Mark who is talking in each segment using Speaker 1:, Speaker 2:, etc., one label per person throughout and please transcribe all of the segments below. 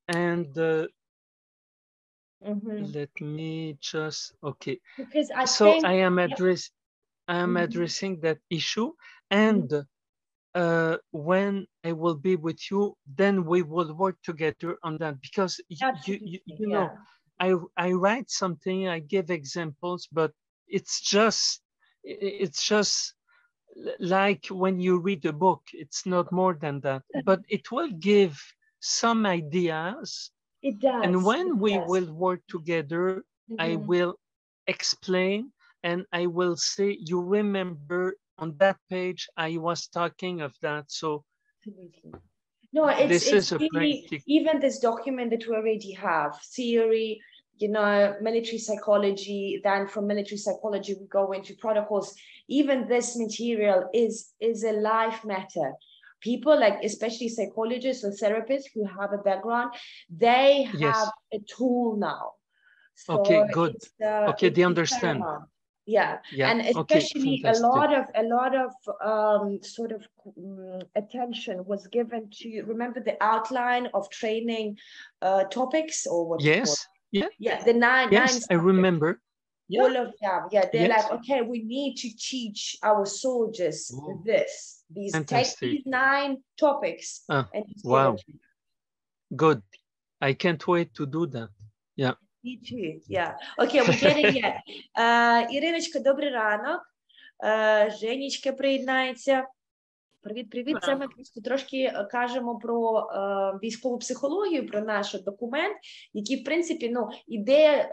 Speaker 1: and let me just, okay.
Speaker 2: Because I
Speaker 1: so
Speaker 2: think,
Speaker 1: I am addressing that issue, and when I will be with you, then we will work together on that, because you know, I write something, I give examples, but it's just like when you read a book, it's not more than that, but it will give some ideas.
Speaker 2: It does.
Speaker 1: And when we will work together, I will explain, and I will say, you remember on that page, I was talking of that. So
Speaker 2: no, it's
Speaker 1: really,
Speaker 2: even this document that we already have, theory, you know, military psychology, then from military psychology, we go into protocols. Even this material is a life matter. People, like especially psychologists or therapists who have a background, they have a tool now. So
Speaker 1: okay, good. Okay, they understand.
Speaker 2: Yeah, and especially a lot of sort of attention was given to, remember the outline of training topics, or what?
Speaker 1: Yes,
Speaker 2: the nine.
Speaker 1: I remember.
Speaker 2: All of them, they're like, okay, we need to teach our soldiers take these 9 topics.
Speaker 1: Wow, good. I can't wait to do that. Yeah.
Speaker 2: Me too. Yeah. Okay, we're getting it. Іриночка, добрий ранок. Женечка приєднається. Привіт. Це ми просто трошки кажемо про військову психологію, про наш документ, який, в принципі, ну,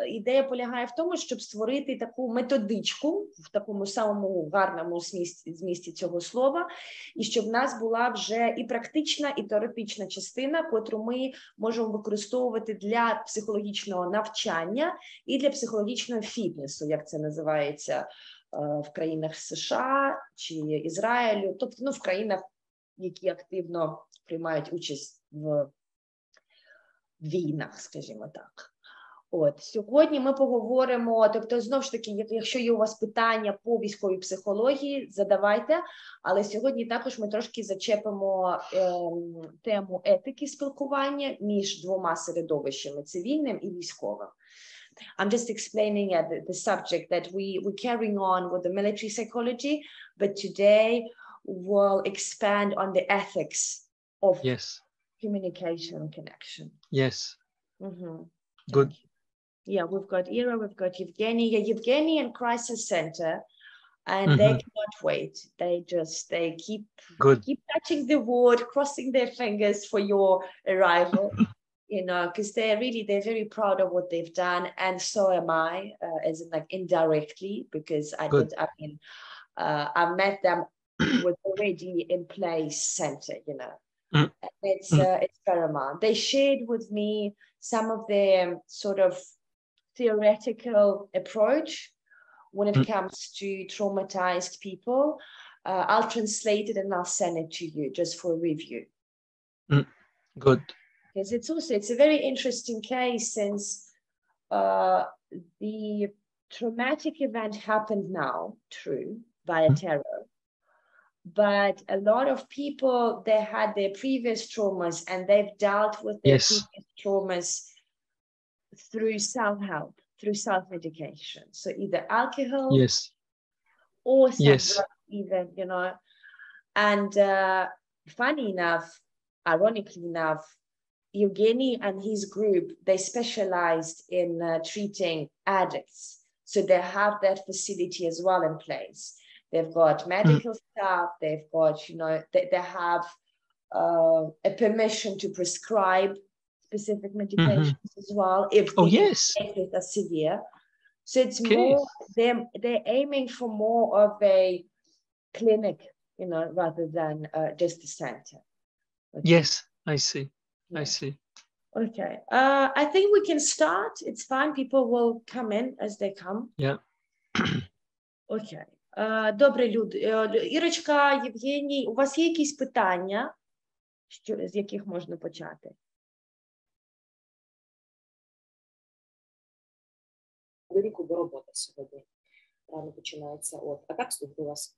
Speaker 2: ідея полягає в тому, щоб створити таку методичку в такому самому гарному змісті цього слова, і щоб в нас була вже і практична, і теоретична частина, котру ми можемо використовувати для психологічного навчання і для психологічного фітнесу, як це називається в країнах США чи Ізраїлю, тобто, ну, в країнах, які активно приймають участь в війнах, скажімо так. От, сьогодні ми поговоримо, тобто, знову ж таки, якщо є у вас питання по військовій психології, задавайте, але сьогодні також ми трошки зачепимо тему етики спілкування між двома середовищами, цивільним і військовим. I'm just explaining the subject that we're carrying on with the military psychology, but today we'll expand on the ethics of communication and connection.
Speaker 1: Yes. Good.
Speaker 2: Yeah, we've got Ira, we've got Yevgeny. Yeah, Yevgeny and Crisis Center, and they cannot wait. They keep touching the wood, crossing their fingers for your arrival. You know, because they're very proud of what they've done, and so am I, as in like indirectly, because I met them with already in place center, you know. It's paramount. They shared with me some of their sort of theoretical approach when it comes to traumatized people. I'll translate it and I'll send it to you just for review.
Speaker 1: Good.
Speaker 2: Because it's a very interesting case, since the traumatic event happened now, true, via terror, but a lot of people, they had their previous traumas and they've dealt with their previous traumas through self-help, through self-medication. So either alcohol or some drugs even, you know. And funny enough, ironically enough, Evgeny and his group, they specialized in treating addicts. So they have that facility as well in place. They've got medical staff, they've got, you know, they have a permission to prescribe specific medications as well, if they are severe. So it's more, they're aiming for more of a clinic, you know, rather than just a center.
Speaker 1: Yes, I see. I see.
Speaker 2: Okay. I think we can start. It's fine. People will come in as they come.
Speaker 1: Yeah.
Speaker 2: Okay. Добре, люди. Ірочка, Євгеній, у вас є якісь питання, з яких можна почати?
Speaker 3: Віку до роботи сьогодні. Рано починається. А так слухаю вас.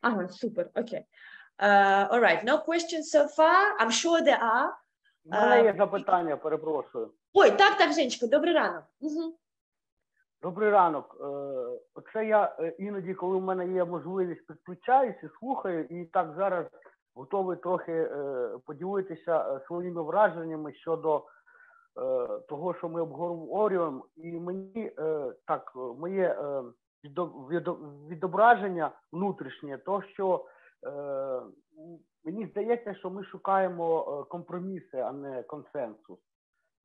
Speaker 2: Ага, супер. Окей. All right. No questions so far. I'm sure there are.
Speaker 4: У мене є запитання, перепрошую.
Speaker 2: Ой, так, Женечко, добрий ранок. Угу.
Speaker 4: Добрий ранок. Оце я іноді, коли в мене є можливість, підключаюся і слухаю, і так зараз готовий трохи поділитися своїми враженнями щодо того, що ми обговорюємо. І мені так, моє відображення внутрішнє, то, що мені здається, що ми шукаємо компроміси, а не консенсус.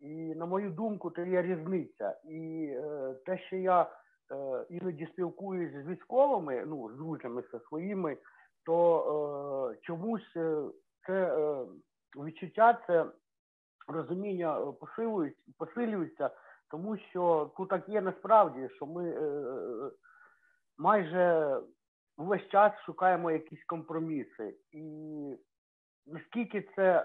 Speaker 4: І, на мою думку, це є різниця. І те, що я іноді спілкуюсь з військовими, ну, з друзями своїми, то чомусь це відчуття, це розуміння посилюється, тому що тут так є насправді, що ми майже весь час шукаємо якісь компроміси. І наскільки це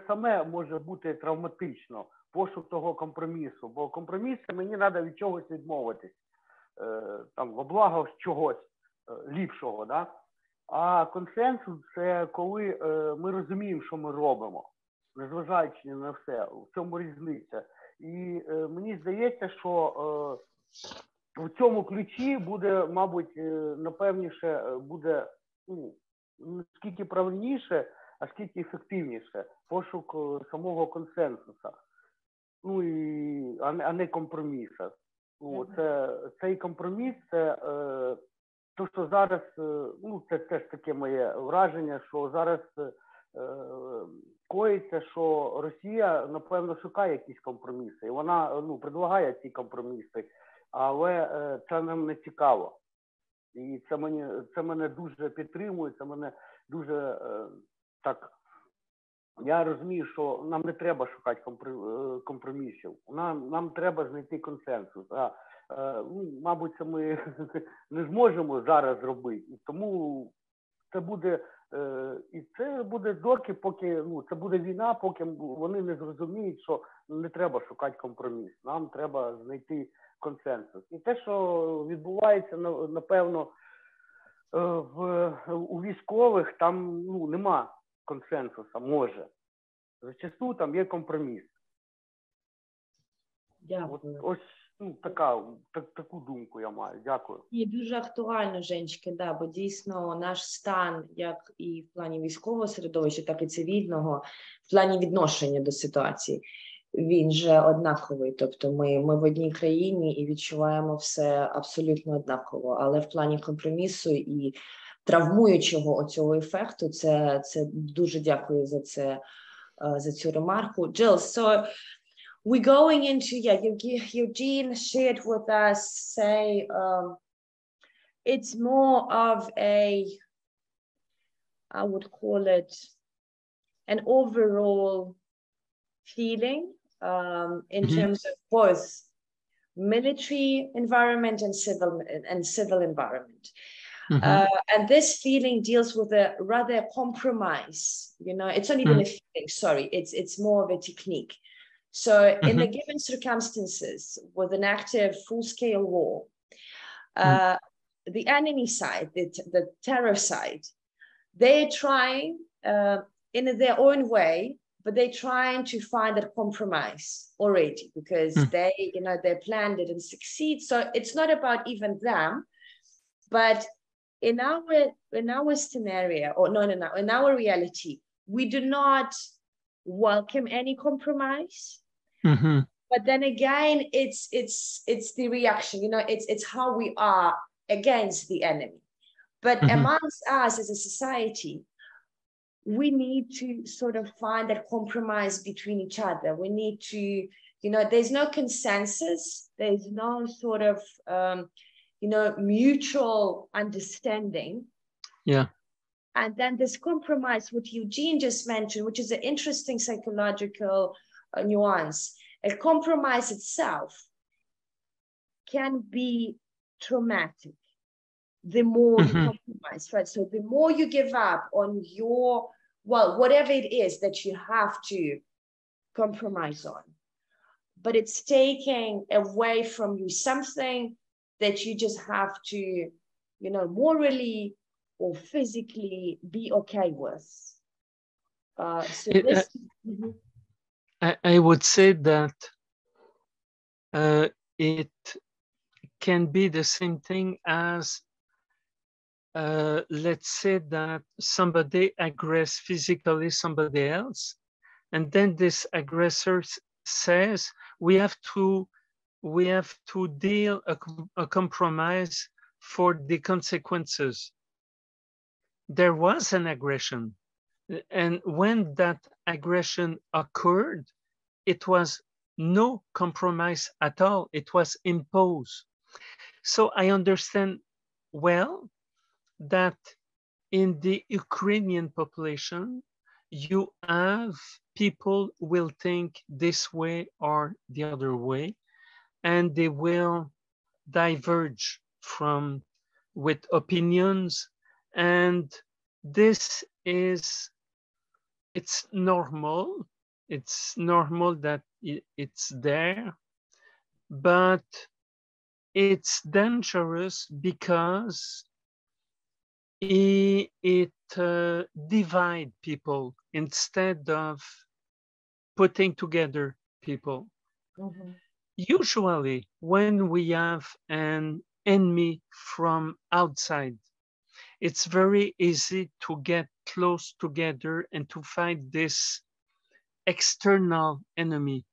Speaker 4: саме може бути травматично, пошук того компромісу. Бо компроміс – мені треба від чогось відмовитись, там, во благо чогось ліпшого. Да? А консенсус – це коли ми розуміємо, що ми робимо, незважаючи на все. В цьому різниця. І мені здається, що в цьому ключі буде, мабуть, напевніше, буде, ну, скільки правильніше, а скільки ефективніше пошук самого консенсусу, ну і а не компромісу. Ну, цей компроміс, це то, що зараз, ну, це теж таке моє враження, що зараз коїться, що Росія, напевно, шукає якісь компроміси, і вона, ну, предлагає ці компроміси, але це нам не цікаво. І це мене дуже підтримує, це мене дуже так. Я розумію, що нам не треба шукати компромісів. Нам треба знайти консенсус. Ну, мабуть, це ми не зможемо зараз зробити. І тому це буде доки, поки, ну, це буде війна, поки вони не зрозуміють, що не треба шукати компроміс. Нам треба знайти консенсус. І те, що відбувається, напевно, у військових, там, ну, нема консенсусу, може. Зачасту там є компроміс.
Speaker 2: Дякую.
Speaker 4: Ось, ну, таку думку я маю. Дякую.
Speaker 2: І дуже актуально, Женечки, да, бо дійсно наш стан, як і в плані військового середовища, так і цивільного, в плані відношення до ситуації, він же однаковий. Тобто ми в одній країні і відчуваємо все абсолютно однаково. Але в плані компромісу і травмуючого оцього ефекту, це дуже дякую за цю ремарку. Jill, so we're going into, Eugene shared with us, say, it's more of I would call it an overall feeling in terms of both military environment and civil environment. And this feeling deals with a rather compromise, you know, it's not even a feeling, sorry, it's more of a technique. So in the given circumstances with an active full-scale war, the enemy side, the terror side, they're trying in their own way, but they're trying to find a compromise already because they planned it and succeed. So it's not about even them, but in our scenario, or no, in our reality, we do not welcome any compromise. But then again, it's the reaction, you know, it's how we are against the enemy. But amongst us as a society, we need to sort of find a compromise between each other. We need to, you know, there's no consensus, there's no sort of mutual understanding.
Speaker 1: Yeah.
Speaker 2: And then this compromise, what Eugene just mentioned, which is an interesting psychological nuance, a compromise itself can be traumatic. The more you compromise, right? So the more you give up on your, well, whatever it is that you have to compromise on, but it's taking away from you something that you just have to, you know, morally or physically be okay with.
Speaker 1: I would say that it can be the same thing as, let's say that somebody aggress physically somebody else, and then this aggressor says we have to deal a compromise for the consequences. There was an aggression, and when that aggression occurred, it was no compromise at all. It was imposed. So I understand well that in the Ukrainian population, you have people will think this way or the other way, and they will diverge from with opinions, and this is, it's normal. It's normal that it's there, but it's dangerous because it divide people instead of putting together people. Mm-hmm. Usually, when we have an enemy from outside, it's very easy to get close together and to fight this external enemy.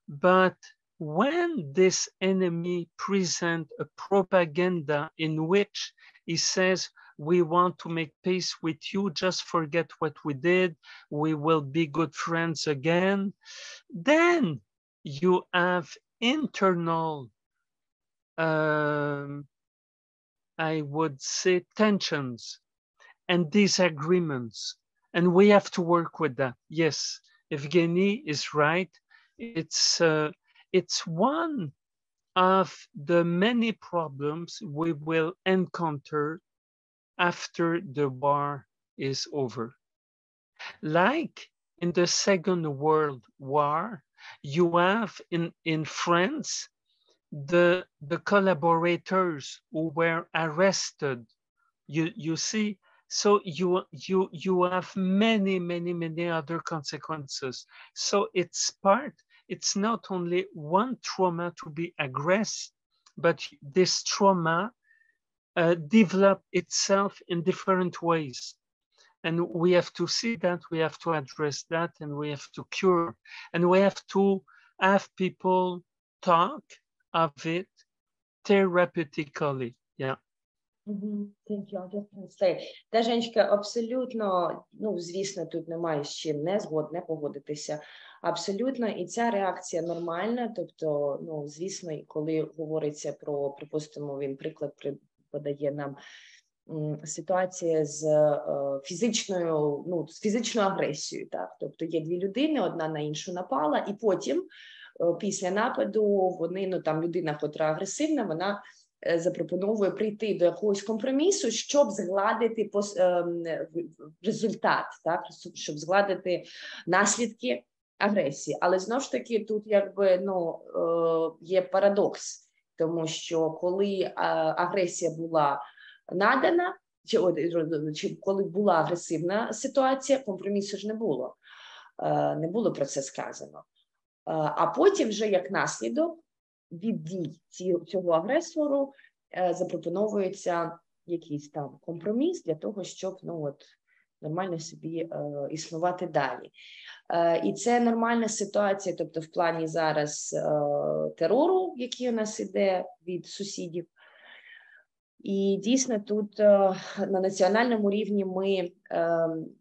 Speaker 1: But when this enemy presents a propaganda in which he says, we want to make peace with you, just forget what we did, we will be good friends again, then you have internal, I would say, tensions and disagreements. And we have to work with that. Yes, Evgeny is right. It's one of the many problems we will encounter after the war is over. Like in the Second World War, you have in France the collaborators who were arrested. You see, so you have many other consequences. So it's not only one trauma to be aggressed, but this trauma develop itself in different ways. And we have to see that, we have to address that, and we have to cure. And we have to have people talk of it therapeutically. Yeah.
Speaker 2: Thank you. I'll just translate. Та, Женечка, абсолютно, ну, звісно, тут немає з чим не погодитися. Абсолютно, і ця реакція нормальна. Тобто, ну, звісно, коли говориться про, припустимо, він приклад подає нам ситуація з фізичною агресією, так? Тобто є дві людини, одна на іншу напала, і потім, після нападу, вони, ну, там людина, котра агресивна, вона запропоновує прийти до якогось компромісу, щоб згладити результат, так? Щоб згладити наслідки агресії. Але знову ж таки тут якби, ну, є парадокс, тому що коли агресія була надана, чи коли була агресивна ситуація, компромісу ж не було. Не було про це сказано. А потім вже як наслідок від дій цього агресору запропоновується якийсь там компроміс для того, щоб, ну, от, нормально собі існувати далі. І це нормальна ситуація, тобто в плані зараз терору, який у нас іде від сусідів. І дійсно тут на національному рівні ми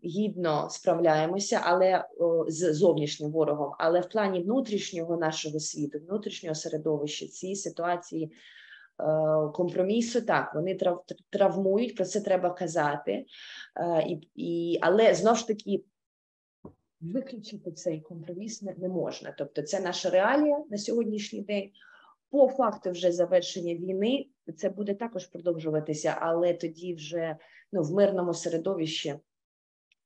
Speaker 2: гідно справляємося, але з зовнішнім ворогом, але в плані внутрішнього нашого світу, внутрішнього середовища, ці ситуації компромісу, так, вони травмують, про це треба казати, але знову ж таки виключити цей компроміс не можна. Тобто це наша реалія на сьогоднішній день. По факту вже завершення війни це буде також продовжуватися, але тоді вже, ну, в мирному середовищі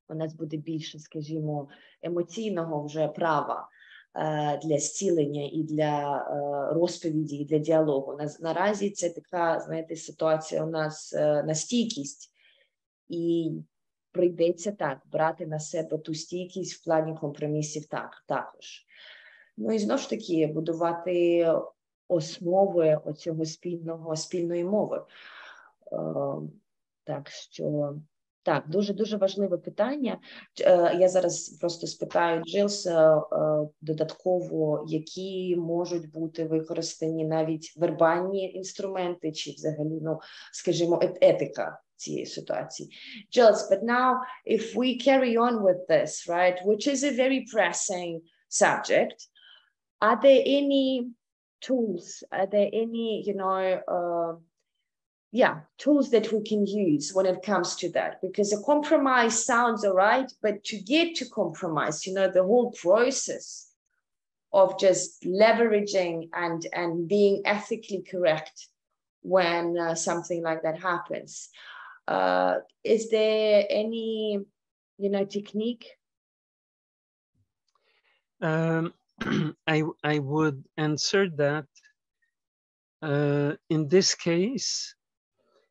Speaker 2: у нас буде більше, скажімо, емоційного вже права для зцілення і для розповіді, і для діалогу. Наразі це така, знаєте, ситуація у нас на стійкість, і прийдеться так брати на себе ту стійкість в плані компромісів також. Ну і знову ж таки будувати основи оцього спільної мови. Так що, так, дуже важливе питання. Я зараз просто спитаю Джилс додатково, які можуть бути використані навіть вербальні інструменти, чи взагалі, ну, скажімо, етика цієї ситуації. Jules, but now if we carry on with this, right, which is a very pressing subject, are there any tools, are there any, you know, tools that we can use when it comes to that? Because a compromise sounds all right, but to get to compromise, you know, the whole process of just leveraging and being ethically correct when something like that happens. Is there any, you know, technique?
Speaker 1: I would answer that in this case,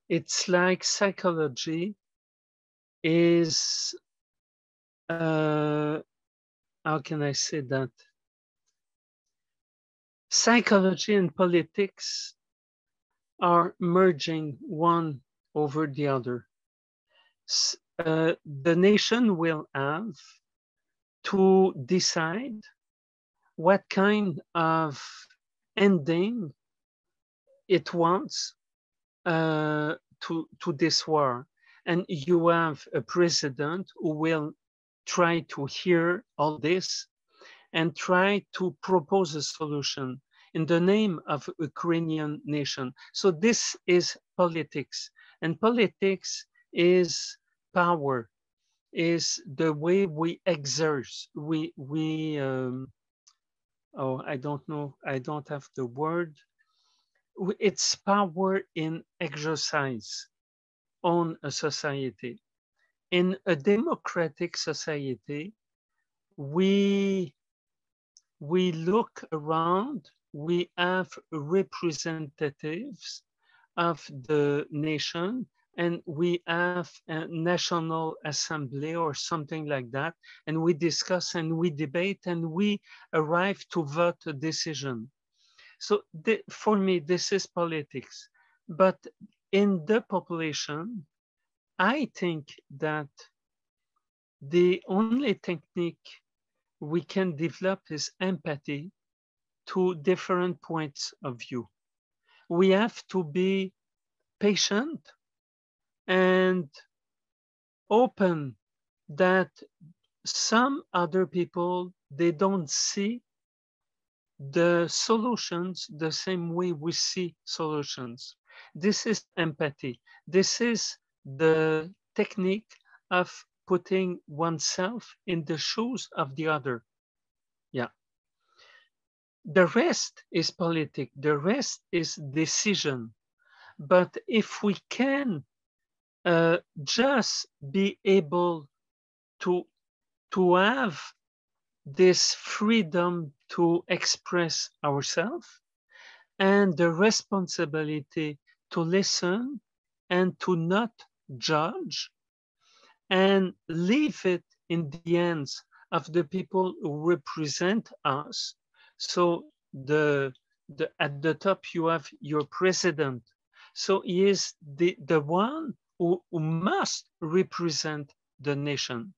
Speaker 1: it's like psychology is, how can I say that? Psychology and politics are merging one over the other. The nation will have to decide what kind of ending it wants to this war. And you have a president who will try to hear all this and try to propose a solution in the name of Ukrainian nation. So this is politics, and politics is power, is the way we exert, I don't know, I don't have the word. It's power in exercise on a society. In a democratic society, we look around, we have representatives of the nation, and we have a national assembly or something like that, and we discuss and we debate and we arrive to vote a decision. So for me, this is politics. But in the population, I think that the only technique we can develop is empathy to different points of view. We have to be patient and open that some other people, they don't see the solutions the same way we see solutions. This is empathy. This is the technique of putting oneself in the shoes of the other. Yeah. The rest is politics. The rest is decision. But if we can just be able to have this freedom to express ourselves and the responsibility to listen and to not judge and leave it in the hands of the people who represent us. So at the top you have your president. So he is the one who must represent the nation.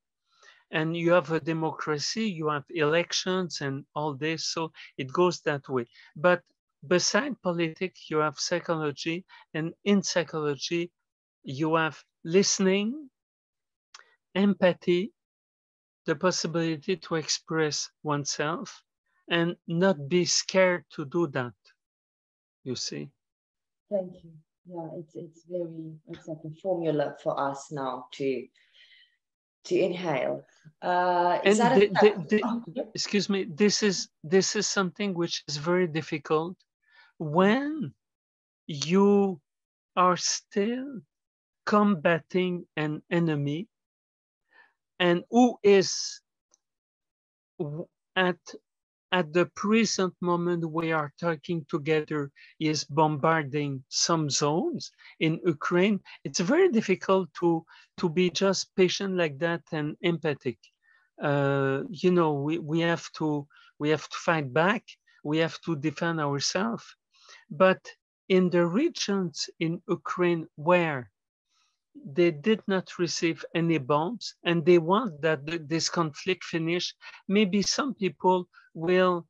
Speaker 1: And you have a democracy, you have elections and all this, so it goes that way. But beside politics, you have psychology, and in psychology, you have listening, empathy, the possibility to express oneself, and not be scared to do that, you see.
Speaker 2: Thank you. Yeah, it's like a formula for us now to inhale.
Speaker 1: Excuse me, this is something which is very difficult when you are still combating an enemy and who is at the present moment we are talking together is bombarding some zones in Ukraine. It's very difficult to be just patient like that and empathic. You know, we have to we have to fight back, we have to defend ourselves. But in the regions in Ukraine where they did not receive any bombs and they want that this conflict finish, maybe some people will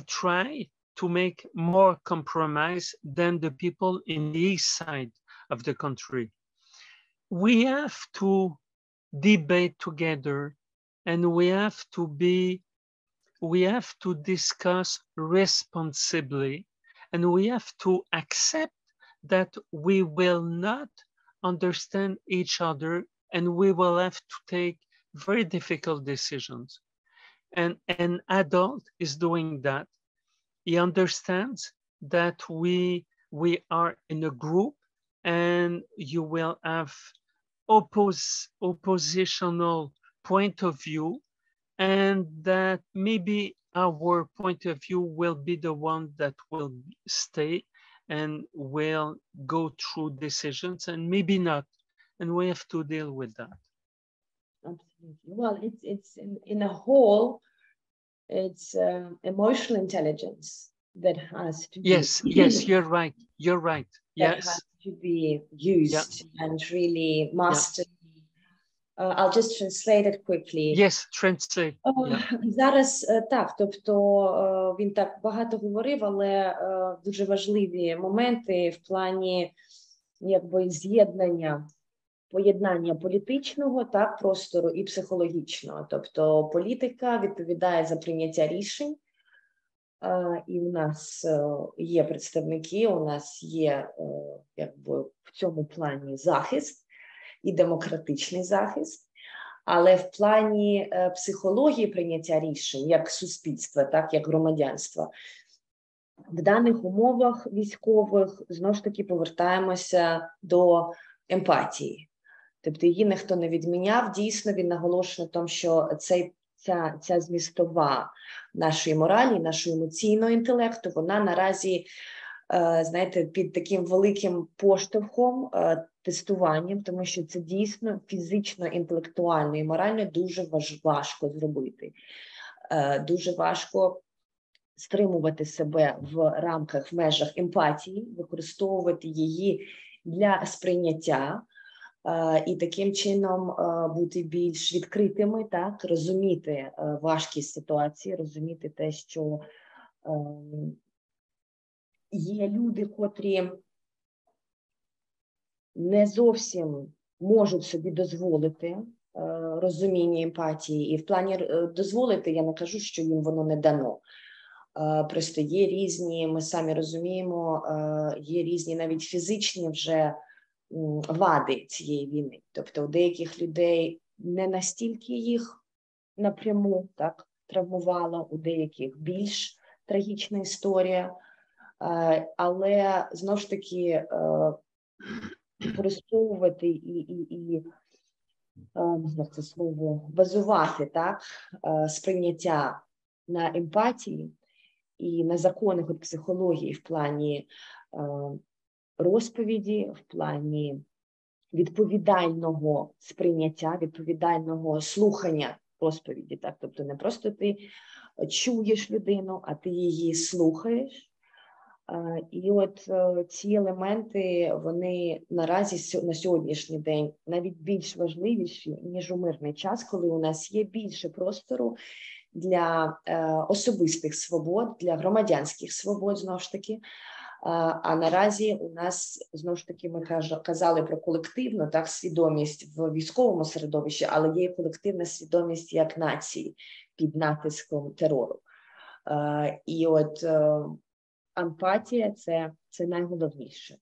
Speaker 1: try to make more compromise than the people in the east side of the country. We have to debate together, and we have to discuss responsibly, and we have to accept that we will not understand each other, and we will have to take very difficult decisions. And an adult is doing that. He understands that we are in a group, and you will have oppositional point of view, and that maybe our point of view will be the one that will stay and will go through decisions, and maybe not, and we have to deal with that.
Speaker 2: Absolutely. Well, it's in a whole, it's emotional intelligence that has to be.
Speaker 1: Yes, you're right.
Speaker 2: That has to be used and really mastered. I'll just translate it quickly.
Speaker 1: Yes, translate.
Speaker 2: Зараз так, тобто він так багато говорив, але дуже важливі моменти в плані якби поєднання політичного, так, простору і психологічного. Тобто політика відповідає за прийняття рішень, і у нас є представники, у нас є якби в цьому плані захист і демократичний захист, але в плані психології прийняття рішень, як суспільства, так, як громадянства, в даних умовах військових, знову ж таки, повертаємося до емпатії. Тобто її ніхто не відміняв, дійсно він наголошує на тому, що ця змістова нашої моралі, нашого емоційного інтелекту, вона наразі, знаєте, під таким великим поштовхом, тестуванням, тому що це дійсно фізично, інтелектуально і морально дуже важко зробити. Дуже важко стримувати себе в рамках, в межах емпатії, використовувати її для сприйняття, і таким чином бути більш відкритими, так, розуміти важкість ситуації, розуміти те, що є люди, котрі не зовсім можуть собі дозволити розуміння емпатії. І в плані дозволити, я не кажу, що їм воно не дано. Просто є різні, ми самі розуміємо, є різні навіть фізичні вже вади цієї війни. Тобто у деяких людей не настільки їх напряму так травмувало, у деяких більш трагічна історія, але знову ж таки використовувати і як це слово, базувати так, сприйняття на емпатії і на законах от психології в плані розповіді, в плані відповідального сприйняття, відповідального слухання розповіді. Так? Тобто не просто ти чуєш людину, а ти її слухаєш. І от ці елементи, вони наразі на сьогоднішній день навіть більш важливіші, ніж у мирний час, коли у нас є більше простору для особистих свобод, для громадянських свобод, знову ж таки. А наразі у нас, знову ж таки, ми казали про колективну так, свідомість в військовому середовищі, але є колективна свідомість як нації під натиском терору. І от емпатія – це найголовніше.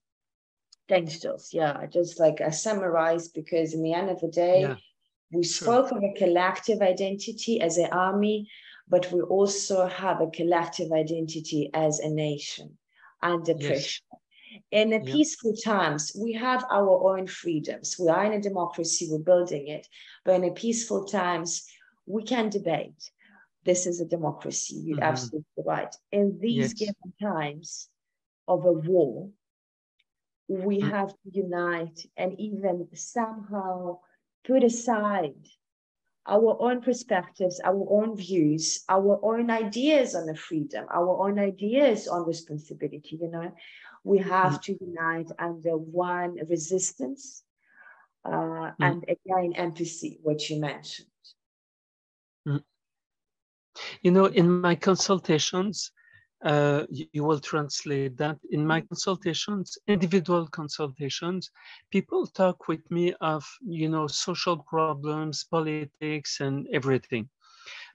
Speaker 2: Thanks, Jules. Yeah, just like I summarized, because in the end of the day, we spoke of a collective identity as an army, but we also have a collective identity as a nation under pressure. In the peaceful times, we have our own freedoms. We are in a democracy, we're building it. But in the peaceful times, we can debate. This is a democracy, you're absolutely right. In these given times of a war, we have to unite and even somehow put aside our own perspectives, our own views, our own ideas on the freedom, our own ideas on responsibility, you know. We have to unite under one resistance and again, empathy, what you mentioned.
Speaker 1: You know, in my consultations, you will translate that. In my consultations, individual consultations, people talk with me of, you know, social problems, politics, and everything.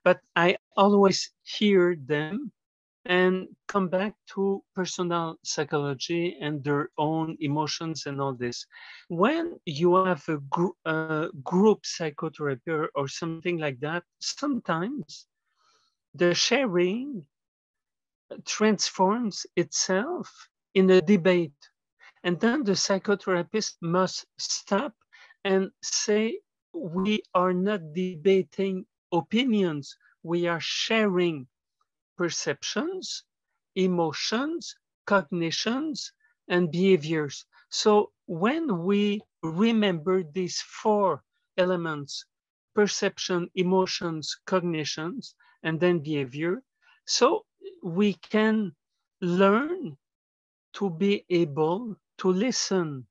Speaker 1: But I always hear them and come back to personal psychology and their own emotions and all this. When you have a group psychotherapy or something like that, sometimes the sharing transforms itself in a debate. And then the psychotherapist must stop and say, we are not debating opinions, we are sharing perceptions, emotions, cognitions, and behaviors. So when we remember these 4 elements, perception, emotions, cognitions, and then behavior, so we can learn to be able to listen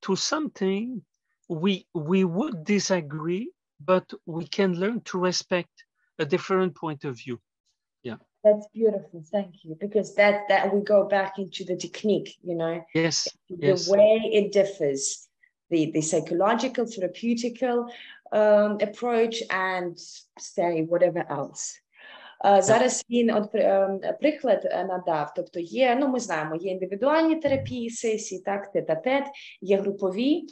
Speaker 1: to something we would disagree, but we can learn to respect a different point of view. Yeah.
Speaker 2: That's beautiful. Thank you. Because that we go back into the technique, you know.
Speaker 1: Yes.
Speaker 2: The way it differs, the psychological, therapeutical approach and say whatever else. Зараз він приклад надав, тобто є, ну ми знаємо, є індивідуальні терапії, сесії, так, тет-а-тет, є групові,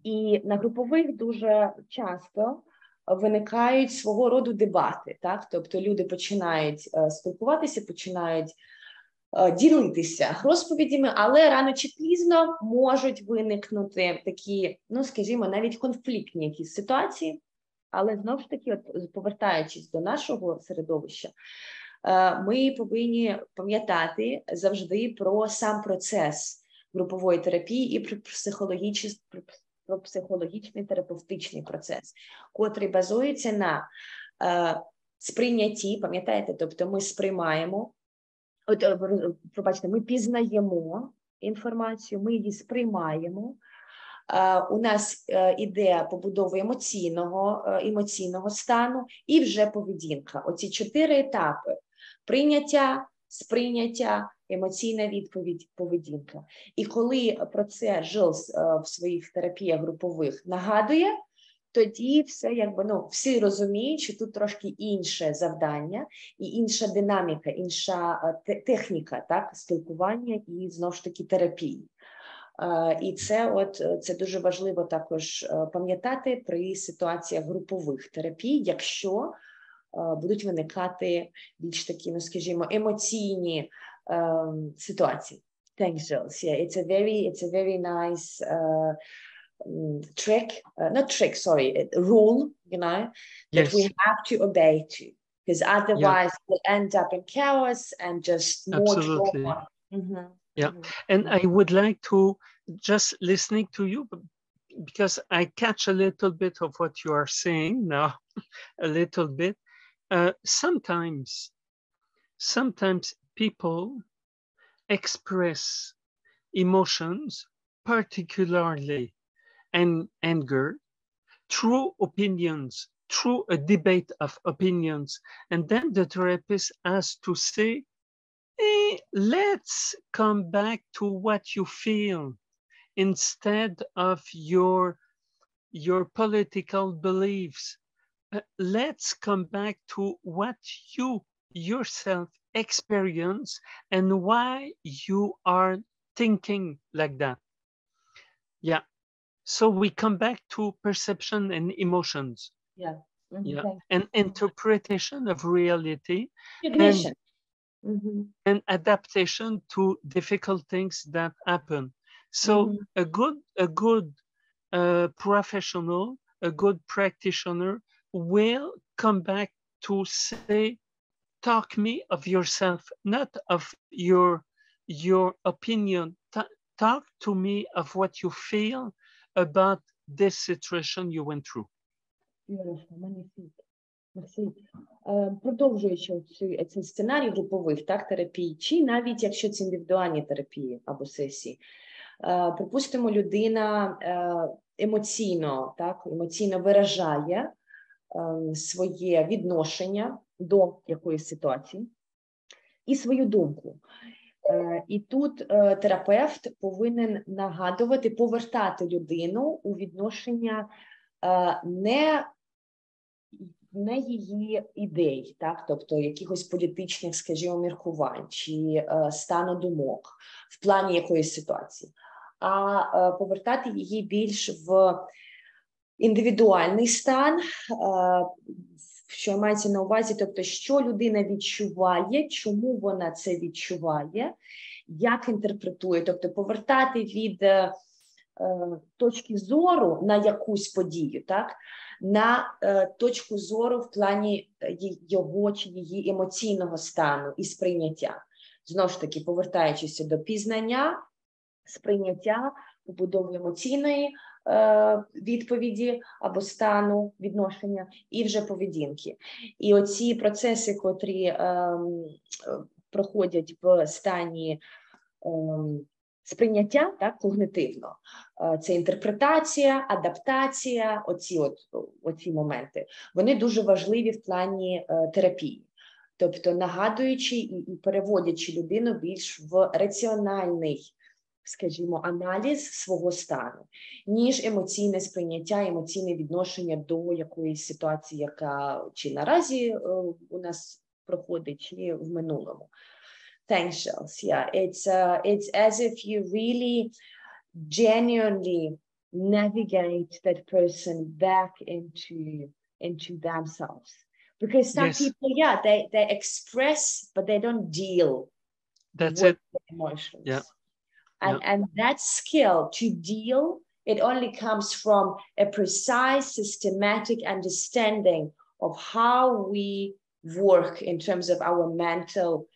Speaker 2: і на групових дуже часто виникають свого роду дебати, так, тобто люди починають спілкуватися, починають ділитися розповідями, але рано чи пізно можуть виникнути такі, ну скажімо, навіть конфліктні якісь ситуації. Але знову ж таки, от, повертаючись до нашого середовища, ми повинні пам'ятати завжди про сам процес групової терапії і про психологічний терапевтичний процес, котрий базується на сприйнятті, пам'ятаєте, тобто ми сприймаємо, пробачте, ми пізнаємо інформацію, ми її сприймаємо. У нас іде побудова емоційного стану і вже поведінка. Оці 4 етапи: прийняття, сприйняття, емоційна відповідь, поведінка. І коли про це Жилс в своїх терапіях групових нагадує, тоді все якби, ну, всі розуміють, що тут трошки інше завдання і інша динаміка, інша техніка, так, спілкування і знову ж таки терапії. І це дуже важливо також пам'ятати при ситуаціях групових терапій, якщо будуть виникати більш такі, ну скажімо, емоційні ситуації. Thanks, Jules. Yeah, it's a very nice rule, you know, that we have to obey to, because otherwise we'll end up in chaos and just more trauma.
Speaker 1: Yeah, and I would like to, just listening to you, because I catch a little bit of what you are saying now, a little bit. Sometimes people express emotions, particularly anger, through opinions, through a debate of opinions, and then the therapist has to say, let's come back to what you feel instead of your political beliefs. Let's come back to what you yourself experience and why you are thinking like that. Yeah. So we come back to perception and emotions.
Speaker 2: Yeah.
Speaker 1: Yeah. And interpretation of reality.
Speaker 2: Cognition.
Speaker 1: And adaptation to difficult things that happen. So a good professional, a good practitioner will come back to say, talk me of yourself, not of your opinion. Talk to me of what you feel about this situation you went through.
Speaker 2: Продовжуючи цей сценарій групових терапій, чи навіть якщо це індивідуальні терапії або сесії, припустимо, людина емоційно виражає своє відношення до якоїсь ситуації і свою думку. І тут терапевт повинен нагадувати, повертати людину у відношення не її ідей, так? Тобто якихось політичних, скажімо, міркувань чи стану думок в плані якоїсь ситуації, а повертати її більш в індивідуальний стан, що мається на увазі, тобто, що людина відчуває, чому вона це відчуває, як інтерпретує, тобто повертати від точки зору на якусь подію, так, на точку зору в плані його чи її емоційного стану і сприйняття. Знову ж таки, повертаючись до пізнання, сприйняття, побудови емоційної відповіді або стану, відношення і вже поведінки. І оці процеси, котрі проходять в стані сприйняття, так, когнитивно, це інтерпретація, адаптація, оці моменти, вони дуже важливі в плані терапії. Тобто нагадуючи і переводячи людину більш в раціональний, скажімо, аналіз свого стану, ніж емоційне сприйняття, емоційне відношення до якоїсь ситуації, яка чи наразі у нас проходить, чи в минулому. Thanks, Charles. Yeah, it's as if you really genuinely navigate that person back into themselves. Because some people, they express, but they don't deal with the emotions.
Speaker 1: Yeah.
Speaker 2: And that skill to deal, it only comes from a precise, systematic understanding of how we work in terms of our mental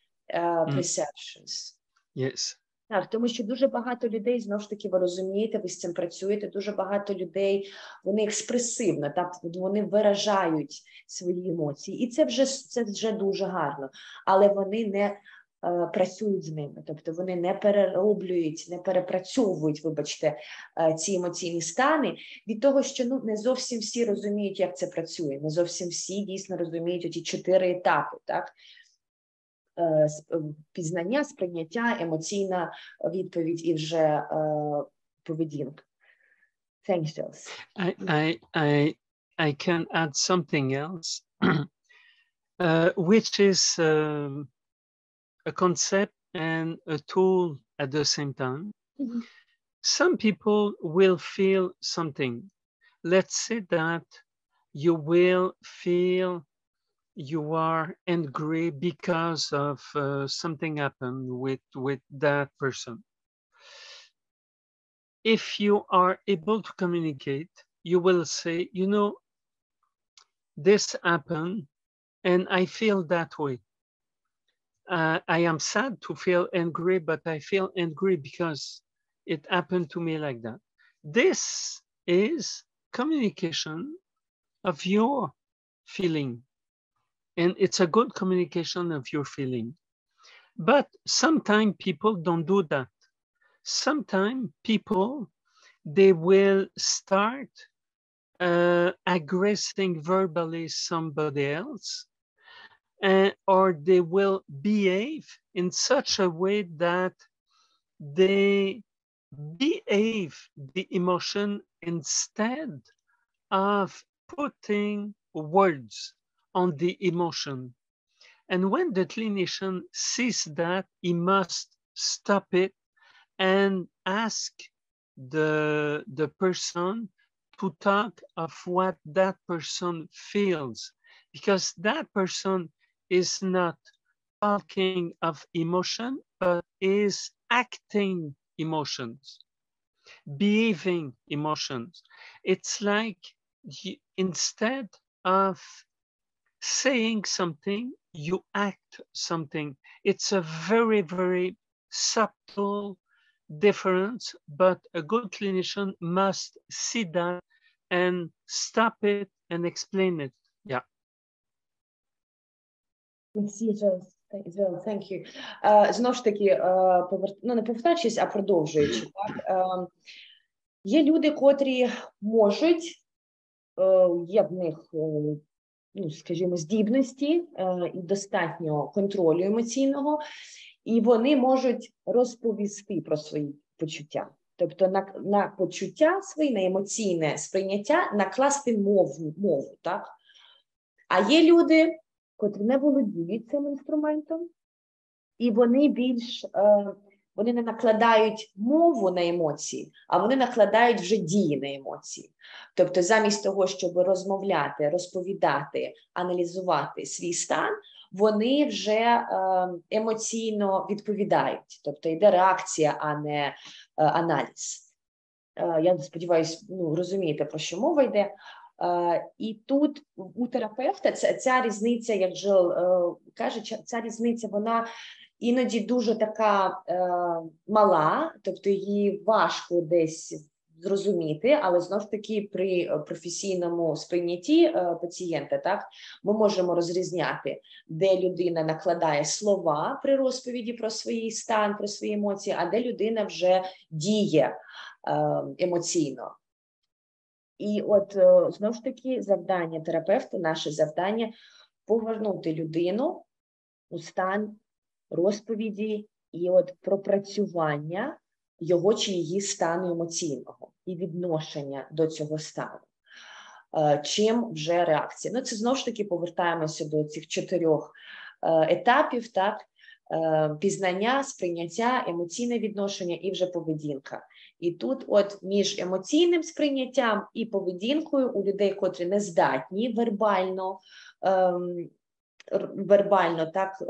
Speaker 2: perceptions.
Speaker 1: Yes.
Speaker 2: Так, тому що дуже багато людей, знову ж таки, ви розумієте, ви з цим працюєте, дуже багато людей, вони експресивно, так, вони виражають свої емоції, і це вже дуже гарно, але вони не працюють з ними, тобто вони не перероблюють, не перепрацьовують, вибачте, ці емоційні стани від того, що не зовсім всі розуміють, як це працює, не зовсім всі дійсно розуміють оті 4 етапи, так? Пізнання, сприйняття, емоційна відповідь і вже поведінка. Thanks, Charles.
Speaker 1: I can add something else, which is a concept and a tool at the same time.
Speaker 2: Mm-hmm.
Speaker 1: Some people will feel something. Let's say that you will feel you are angry because of something happened with that person. If you are able to communicate, you will say, you know, this happened and I feel that way. I am sad to feel angry, but I feel angry because it happened to me like that. This is communication of your feeling. And it's a good communication of your feeling. But sometimes people don't do that. Sometimes people, they will start aggressing verbally somebody else, or they will behave in such a way that they behave the emotion instead of putting words on the emotion. And when the clinician sees that, he must stop it and ask the person to talk of what that person feels, because that person is not talking of emotion, but is acting emotions, behaving emotions. It's like instead of saying something, you act something. It's a very, very subtle difference, but a good clinician must see that and stop it and explain it. Yeah.
Speaker 2: Thank you. Знову ж таки, не повертаючись, а продовжуючи. Так? Є люди, котрі можуть, є в них, ну, скажімо, здібності і достатньо контролю емоційного, і вони можуть розповісти про свої почуття. Тобто на почуття свої, на емоційне сприйняття накласти мову, так? А є люди, котрі не володіють цим інструментом, і вони більш, вони не накладають мову на емоції, а вони накладають вже дії на емоції. Тобто замість того, щоб розмовляти, розповідати, аналізувати свій стан, вони вже емоційно відповідають. Тобто йде реакція, а не аналіз. Я сподіваюся, ну, розумієте, про що мова йде. І тут у терапевта ця різниця, як Джил каже, ця різниця, вона іноді дуже така мала, тобто її важко десь зрозуміти, але знову ж таки при професійному сприйнятті пацієнта, так, ми можемо розрізняти, де людина накладає слова при розповіді про свій стан, про свої емоції, а де людина вже діє емоційно. І от, знову ж таки, завдання терапевта, наше завдання – повернути людину у стан розповіді і от пропрацювання його чи її стану емоційного і відношення до цього стану. Чим вже реакція? Ну, це знову ж таки повертаємося до цих 4 етапів, так? Пізнання, сприйняття, емоційне відношення і вже поведінка. І тут от між емоційним сприйняттям і поведінкою у людей, котрі не здатні вербально так,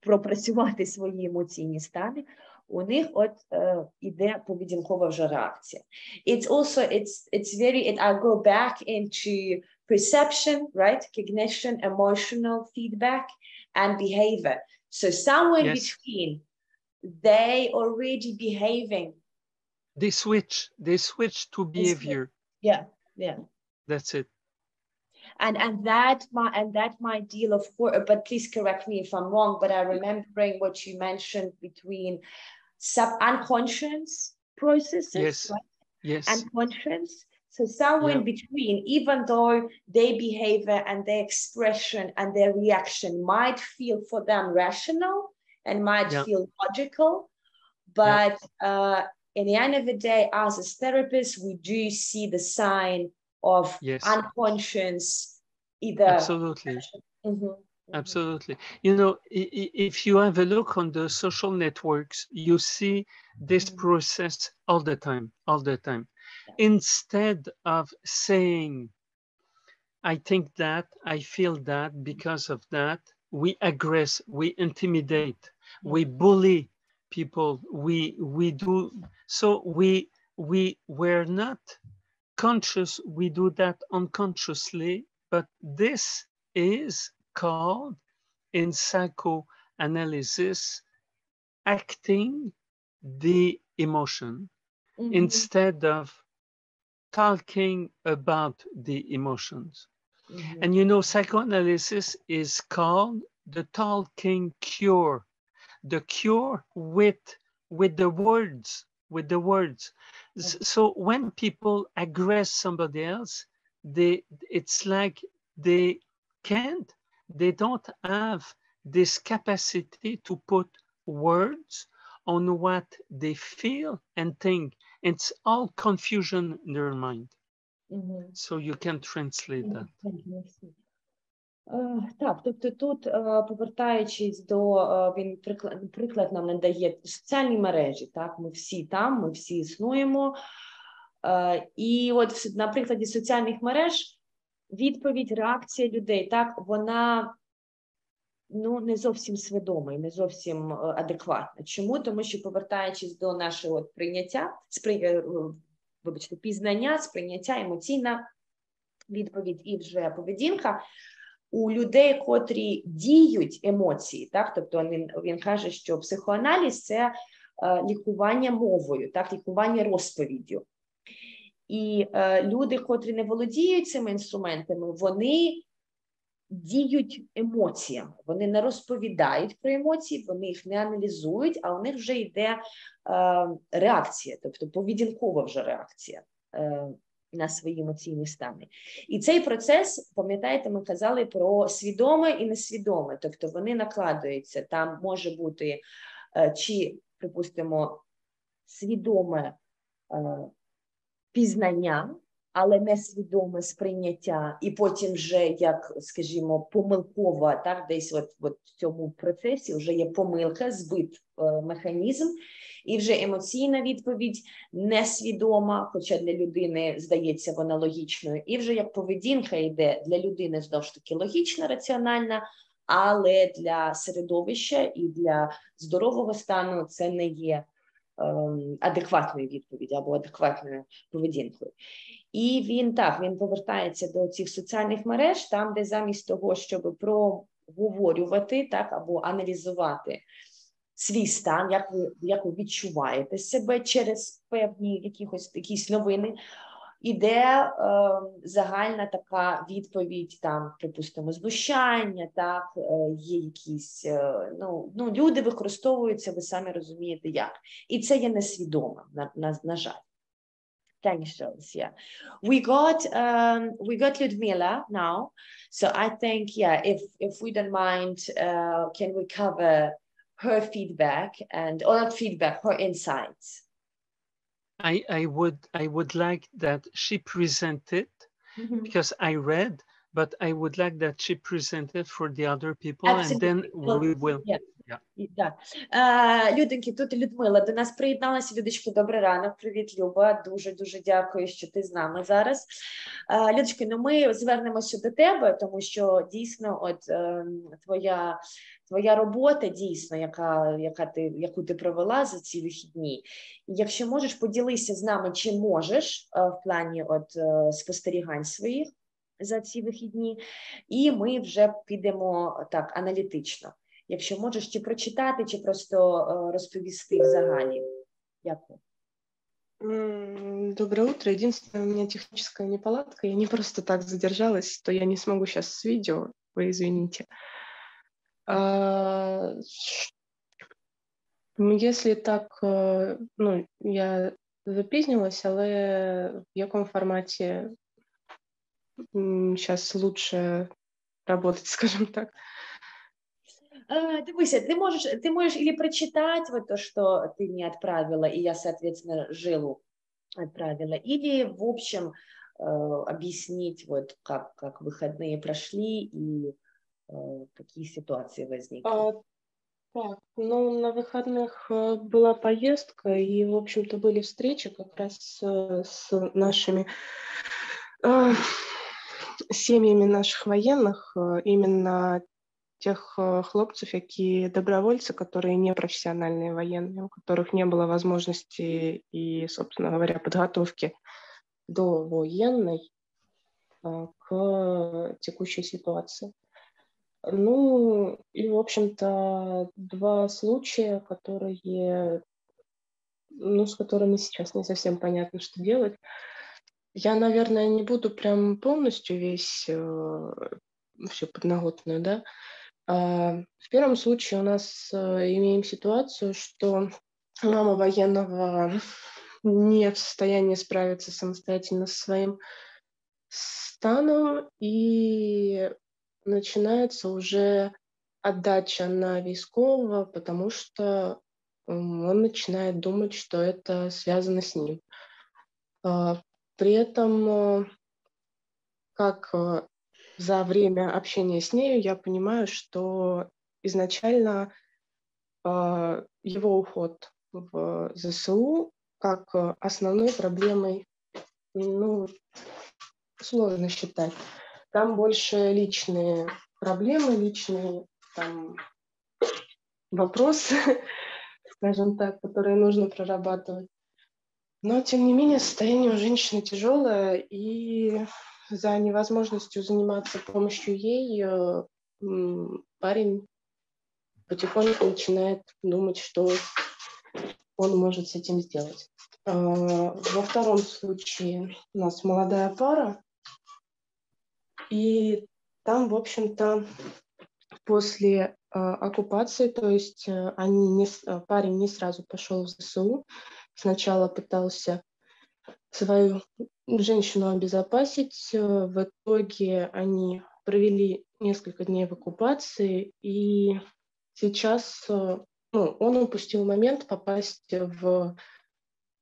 Speaker 2: пропрацювати свої емоційні стани, у них от іде поведінкова вже реакція. It's very, I go back into perception, right? Cognition, emotional feedback, and behavior. So somewhere in between, they already behaving.
Speaker 1: They switch to behavior.
Speaker 2: Yeah.
Speaker 1: That's it.
Speaker 2: And that might deal, of course, but please correct me if I'm wrong, but I'm remembering what you mentioned between unconscious processes,
Speaker 1: Yes.
Speaker 2: right?
Speaker 1: Yes.
Speaker 2: And conscious. So somewhere in between, even though their behavior and their expression and their reaction might feel for them rational and might feel logical, but in the end of the day, as a therapist, we do see the sign of unconscious either.
Speaker 1: Absolutely. Absolutely. You know, if you have a look on the social networks, you see this process all the time. Instead of saying, I think that, I feel that, because of that, we aggress, we intimidate, we bully people, we do, so we're not conscious, we do that unconsciously, but this is called in psychoanalysis acting the emotion instead of talking about the emotions. And you know, psychoanalysis is called the talking cure, the cure with the words. So when people aggress somebody else, it's like they don't have this capacity to put words on what they feel and think. It's all confusion in their mind. So you can translate that.
Speaker 2: Так, тобто тут, повертаючись до, він приклад нам надає соціальні мережі, так, ми всі там, ми всі існуємо, і от на прикладі соціальних мереж відповідь, реакція людей, так, вона, ну, не зовсім свідома і не зовсім адекватна. Чому? Тому що, повертаючись до нашого от прийняття, пізнання, сприйняття, емоційна відповідь і вже поведінка, у людей, котрі діють емоції, так, тобто він каже, що психоаналіз – це лікування мовою, так, лікування розповіддю. І люди, котрі не володіють цими інструментами, вони діють емоціями. Вони не розповідають про емоції, вони їх не аналізують, а у них вже йде реакція, тобто поведінкова вже реакція на свої емоційні стани. І цей процес, пам'ятаєте, ми казали про свідоме і несвідоме, тобто вони накладуються, там може бути чи, припустимо, свідоме пізнання, але несвідоме сприйняття, і потім вже, як, скажімо, помилкова, так, десь от в цьому процесі вже є помилка, збит механізм, і вже емоційна відповідь несвідома, хоча для людини, здається, вона логічною, і вже як поведінка йде для людини, знову ж таки, логічна, раціональна, але для середовища і для здорового стану це не є адекватною відповіддю або адекватною поведінкою. І він повертається до цих соціальних мереж, там, де замість того, щоб проговорювати, так, або аналізувати свій стан, як ви відчуваєте себе через певні якісь новини, іде загальна така відповідь, там, припустимо, знущання, так, є якісь, люди використовуються, ви самі розумієте, як. І це є несвідомо, на жаль. Thank you, yeah. We got Ludmila now, so I think, if we don't mind, can we cover her feedback or not feedback, her insights?
Speaker 1: I would like that she presented, because I read, but I would like that she presented for the other people. Absolutely. And then we will.
Speaker 2: Так. Людоньки, тут Людмила до нас приєдналася. Людочко, добрий ранок. Привіт, Люба. Дуже-дуже дякую, що ти з нами зараз. Людочко, ми звернемося до тебе, тому що дійсно от твоя робота, дійсно, яку ти провела за ці вихідні. І якщо можеш, поділися з нами, чим можеш в плані спостерігань своїх за ці вихідні, і ми вже підемо так аналітично. Якщо можеш, чи прочитати, чи просто розповісти взагалі. Дякую.
Speaker 5: Доброе утро. Единственное, у меня техническая неполадка. Я не просто так задержалась, то я не смогу сейчас с видео. Вы извините. Если так, я запізнилась, але в якому форматі сейчас лучше работать, скажем так.
Speaker 2: Дивися, ты можешь или прочитать вот то, что ты мне отправила, и я, соответственно, Жилу отправила, или, в общем, объяснить, вот как выходные прошли и какие ситуации возникли.
Speaker 5: Так, на выходных была поездка, и, в общем-то, были встречи как раз с нашими семьями наших военных, именно тех хлопцев, які добровольцы, которые не профессиональные военные, у которых не было возможности и, собственно говоря, подготовки до военной к текущей ситуации. И, в общем-то, два случая, которые, с которыми сейчас не совсем понятно, что делать. Я, наверное, не буду прям полностью всю подноготную, да. В первом случае у нас имеем ситуацию, что мама военного не в состоянии справиться самостоятельно со своим станом, и начинается уже отдача на військового, потому что он начинает думать, что это связано с ним. При этом, как за время общения с нею я понимаю, что изначально его уход в ЗСУ как основной проблемой, сложно считать. Там больше личные проблемы, личные там вопросы, скажем так, которые нужно прорабатывать. Но, тем не менее, состояние у женщины тяжелое, и за невозможностью заниматься помощью ей парень потихоньку начинает думать, что он может с этим сделать. Во втором случае у нас молодая пара, и там, в общем-то, после оккупации, то есть парень не сразу пошел в ЗСУ, сначала пытался свою женщину обезопасить, в итоге они провели несколько дней в оккупации, и сейчас он упустил момент попасть в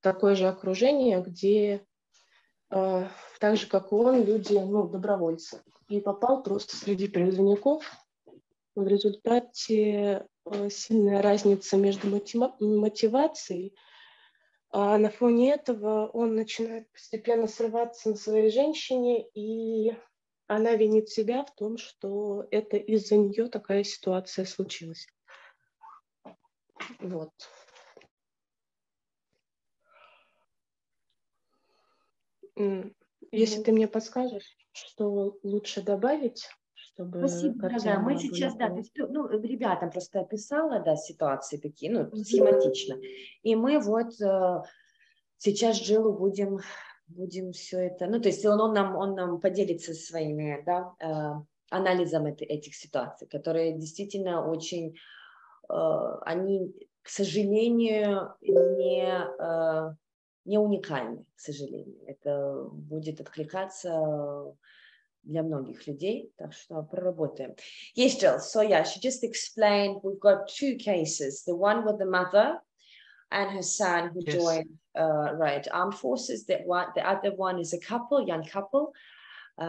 Speaker 5: такое же окружение, где так же, как и он, люди, добровольцы. И попал просто среди призывников. В результате сильная разница между мотивацией, а на фоне этого он начинает постепенно срываться на своей женщине, и она винит себя в том, что это из-за нее такая ситуация случилась. Вот. Если ты мне подскажешь, что лучше добавить, чтобы
Speaker 2: Спасибо, дорогая. Мы сейчас, да, то есть, ребятам просто описала, да, ситуации такие, схематично. И мы вот сейчас Джилу будем все это, то есть он нам поделится своими, да, анализом этих ситуаций, которые действительно очень, они, к сожалению, не уникальны, к сожалению. Это будет откликаться для многих людей, так что проработаем. Yes, Jill, so yeah, she just explained, we've got two cases, the one with the mother and her son who joined armed forces, the other one is a couple, young couple, you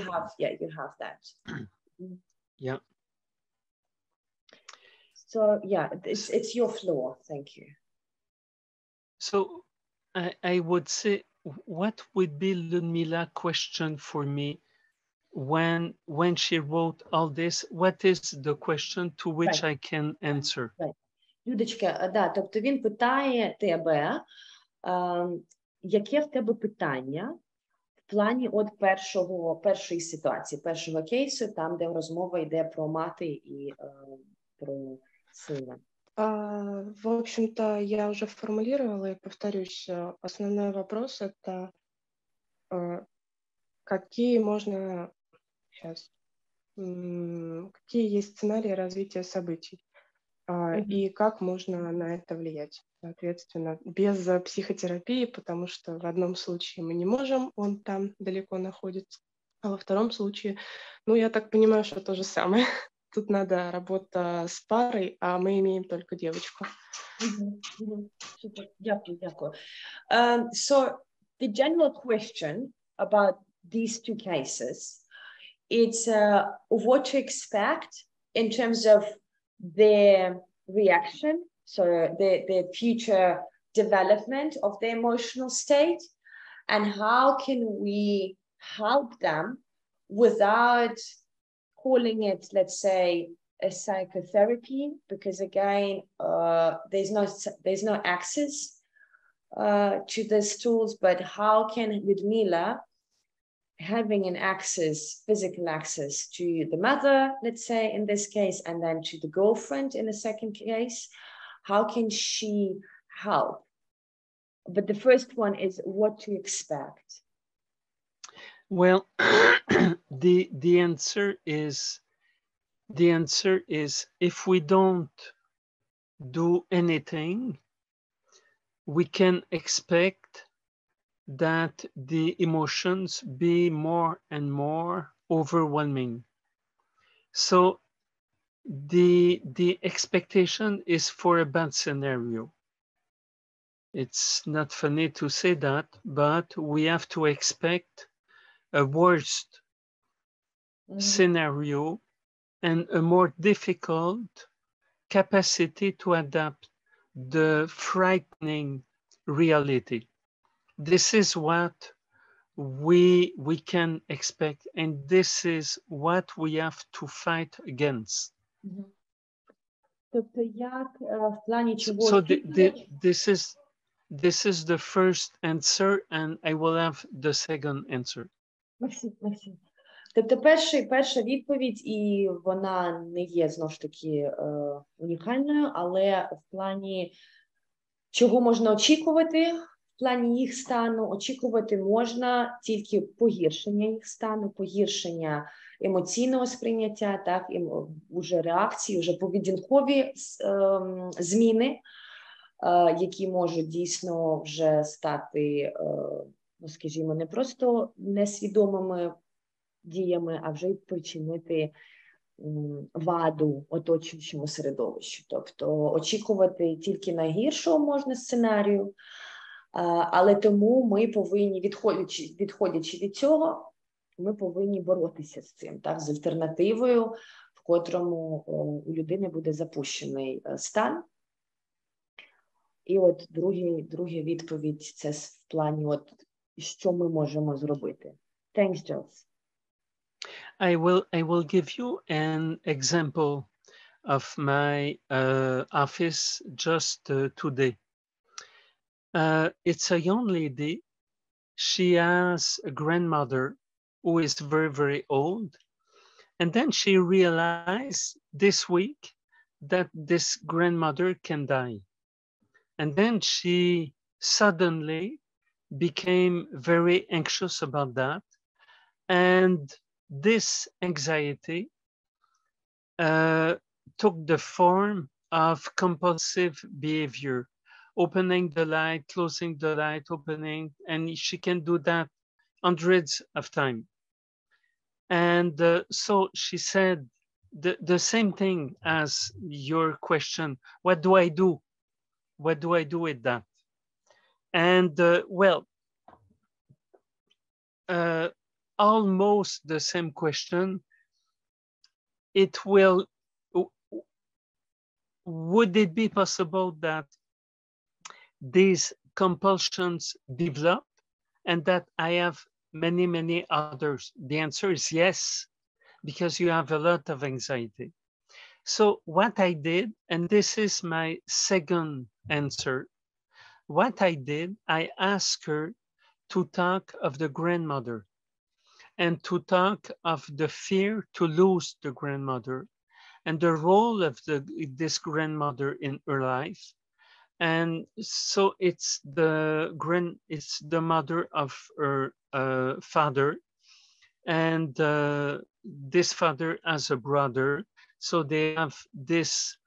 Speaker 2: have that.
Speaker 1: Yeah.
Speaker 2: So yeah, it's your floor. Thank you.
Speaker 1: So I would say, what would be Ludmila's question for me when she wrote all this? What is the question to which I can answer?
Speaker 2: Right. Людочка, да, тобто він питає тебе, яке в тебе питання в плані от першої ситуації, першого кейсу, там, де розмова йде про мати і про сына.
Speaker 5: В общем-то, я уже формулировала и повторюсь. Основной вопрос — это какие есть сценарии развития событий и как можно на это влиять. Соответственно, без психотерапии, потому что в одном случае мы не можем, он там далеко находится, а во втором случае, я так понимаю, что то же самое. Тут надо работа с парой, а мы имеем только девочку.
Speaker 2: Супер, дякую. So the general question about these two cases, it's what to expect in terms of their reaction, so the future development of their emotional state, and how can we help them without calling it, let's say, a psychotherapy, because again, there's no access to these tools, but how can Ludmila, having an access, physical access to the mother, let's say in this case, and then to the girlfriend in the second case, how can she help? But the first one is what to expect.
Speaker 1: Well, the answer is if we don't do anything, we can expect that the emotions be more and more overwhelming. So the expectation is for a bad scenario. It's not funny to say that, but we have to expect a worst scenario and a more difficult capacity to adapt the frightening reality. This is what we can expect, and this is what we have to fight against.
Speaker 2: Тобто як в плані чого...
Speaker 1: So this is the first answer, and I will have the second answer.
Speaker 2: Максим. Тобто перша відповідь, і вона не є, знову ж таки, унікальною, але в плані Чого можна очікувати в плані їх стану? Очікувати можна тільки погіршення їх стану, погіршення емоційного сприйняття, так, і вже реакції, вже поведінкові зміни, які можуть дійсно вже стати, ну, скажімо, не просто несвідомими діями, а вже й причинити ваду оточуючому середовищу. Тобто очікувати тільки найгіршого можна сценарію, але тому ми повинні, відходячи від цього, ми повинні боротися з цим, так, з альтернативою, в котрому у людини буде запущений стан. І от друга відповідь – це в плані, от, що ми можемо зробити. Thanks, Jules.
Speaker 1: I will give you an example of my office just today. It's a young lady. She has a grandmother who is very, very old. And then she realized this week that this grandmother can die. And then she suddenly became very anxious about that. And this anxiety took the form of compulsive behavior, opening the light, closing the light, opening, and she can do that hundreds of times. And so she said the same thing as your question, what do I do? What do I do with that? And well, almost the same question. It will, would it be possible that these compulsions develop and that I have many, many others? The answer is yes, because you have a lot of anxiety. So what I did, and this is my second answer, what I did, I asked her to talk of the grandmother and to talk of the fear to lose the grandmother and the role of this grandmother in her life. And so it's the mother of her father, and this father has a brother. So they have this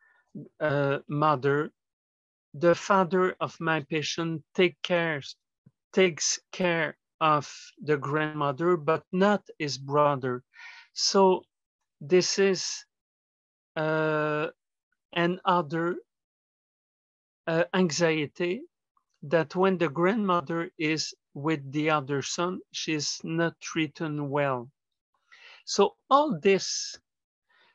Speaker 1: mother. The father of my patient takes care of the grandmother, but not his brother. So this is another anxiety, that when the grandmother is with the other son, she's not treated well. So all this,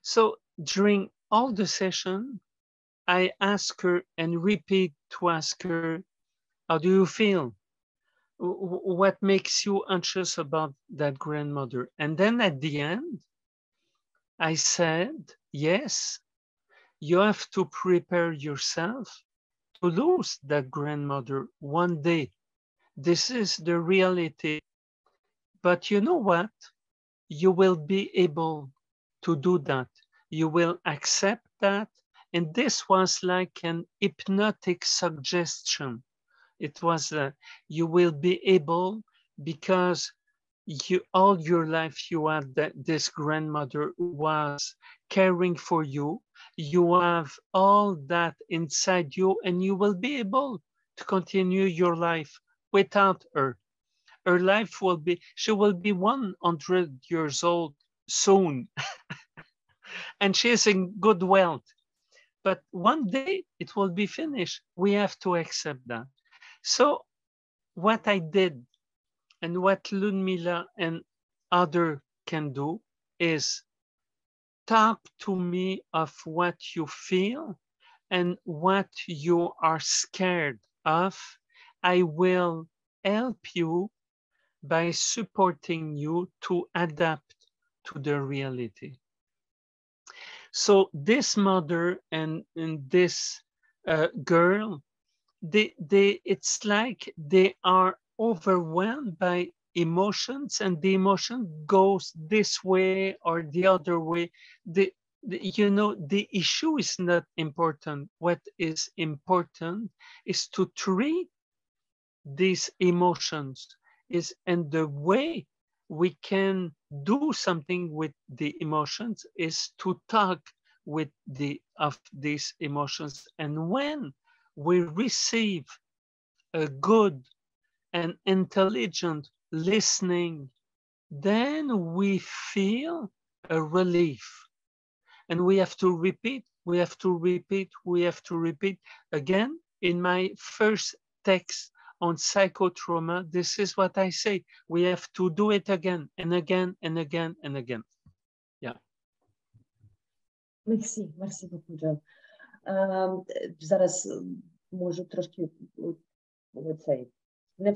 Speaker 1: so during all the session, I ask her and repeat to ask her, how do you feel? What makes you anxious about that grandmother? And then at the end, I said, yes, you have to prepare yourself to lose that grandmother one day. This is the reality. But you know what? You will be able to do that. You will accept that. And this was like an hypnotic suggestion. It was you will be able, because all your life you had this grandmother who was caring for you. You have all that inside you, and you will be able to continue your life without her. Her life will be, she will be 100 years old soon, and she is in good health. But one day it will be finished. We have to accept that. So what I did, and what Ludmila and others can do, is talk to me of what you feel and what you are scared of. I will help you by supporting you to adapt to the reality. So this mother and this girl, it's like they are overwhelmed by emotions, and the emotion goes this way or the other way. you know, the issue is not important. What is important is to treat these emotions, and the way we can do something with the emotions is to talk with of these emotions. And when we receive a good and intelligent listening, then we feel a relief. And we have to repeat, we have to repeat, we have to repeat. Again, in my first text on psychotrauma, this is what I say. We have to do it again and again and again and again. Yeah.
Speaker 2: Merci beaucoup. Зараз можу трошки оцей, не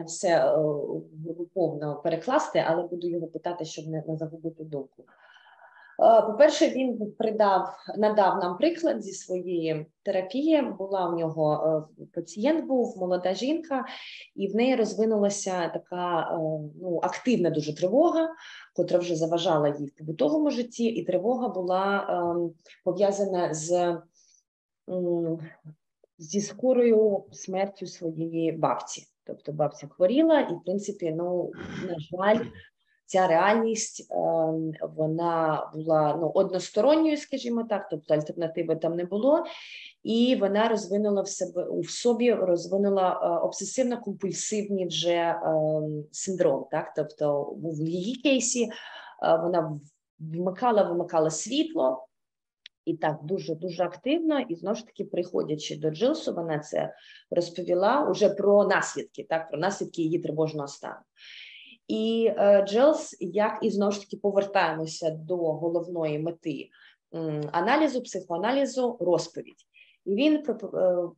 Speaker 2: все повно перекласти, але буду його питати, щоб не загубити думку. По-перше, він надав нам приклад зі своєї терапії. Була у нього пацієнт, був молода жінка, і в неї розвинулася така активна дуже тривога, котра вже заважала їй в побутовому житті, і тривога була пов'язана зі скорою смертю своєї бабці. Тобто бабця хворіла, і, в принципі, на жаль, ця реальність, вона була односторонньою, скажімо так, тобто альтернативи там не було, і вона розвинула в собі обсесивно-компульсивний вже синдром, так, тобто в її кейсі вона вимикала світло, і так дуже активно, і знову ж таки, приходячи до Джилсу, вона це розповіла уже про наслідки, так, про наслідки її тривожного стану. І Джилс, і знову ж таки повертаємося до головної мети аналізу, психоаналізу, розповідь. І він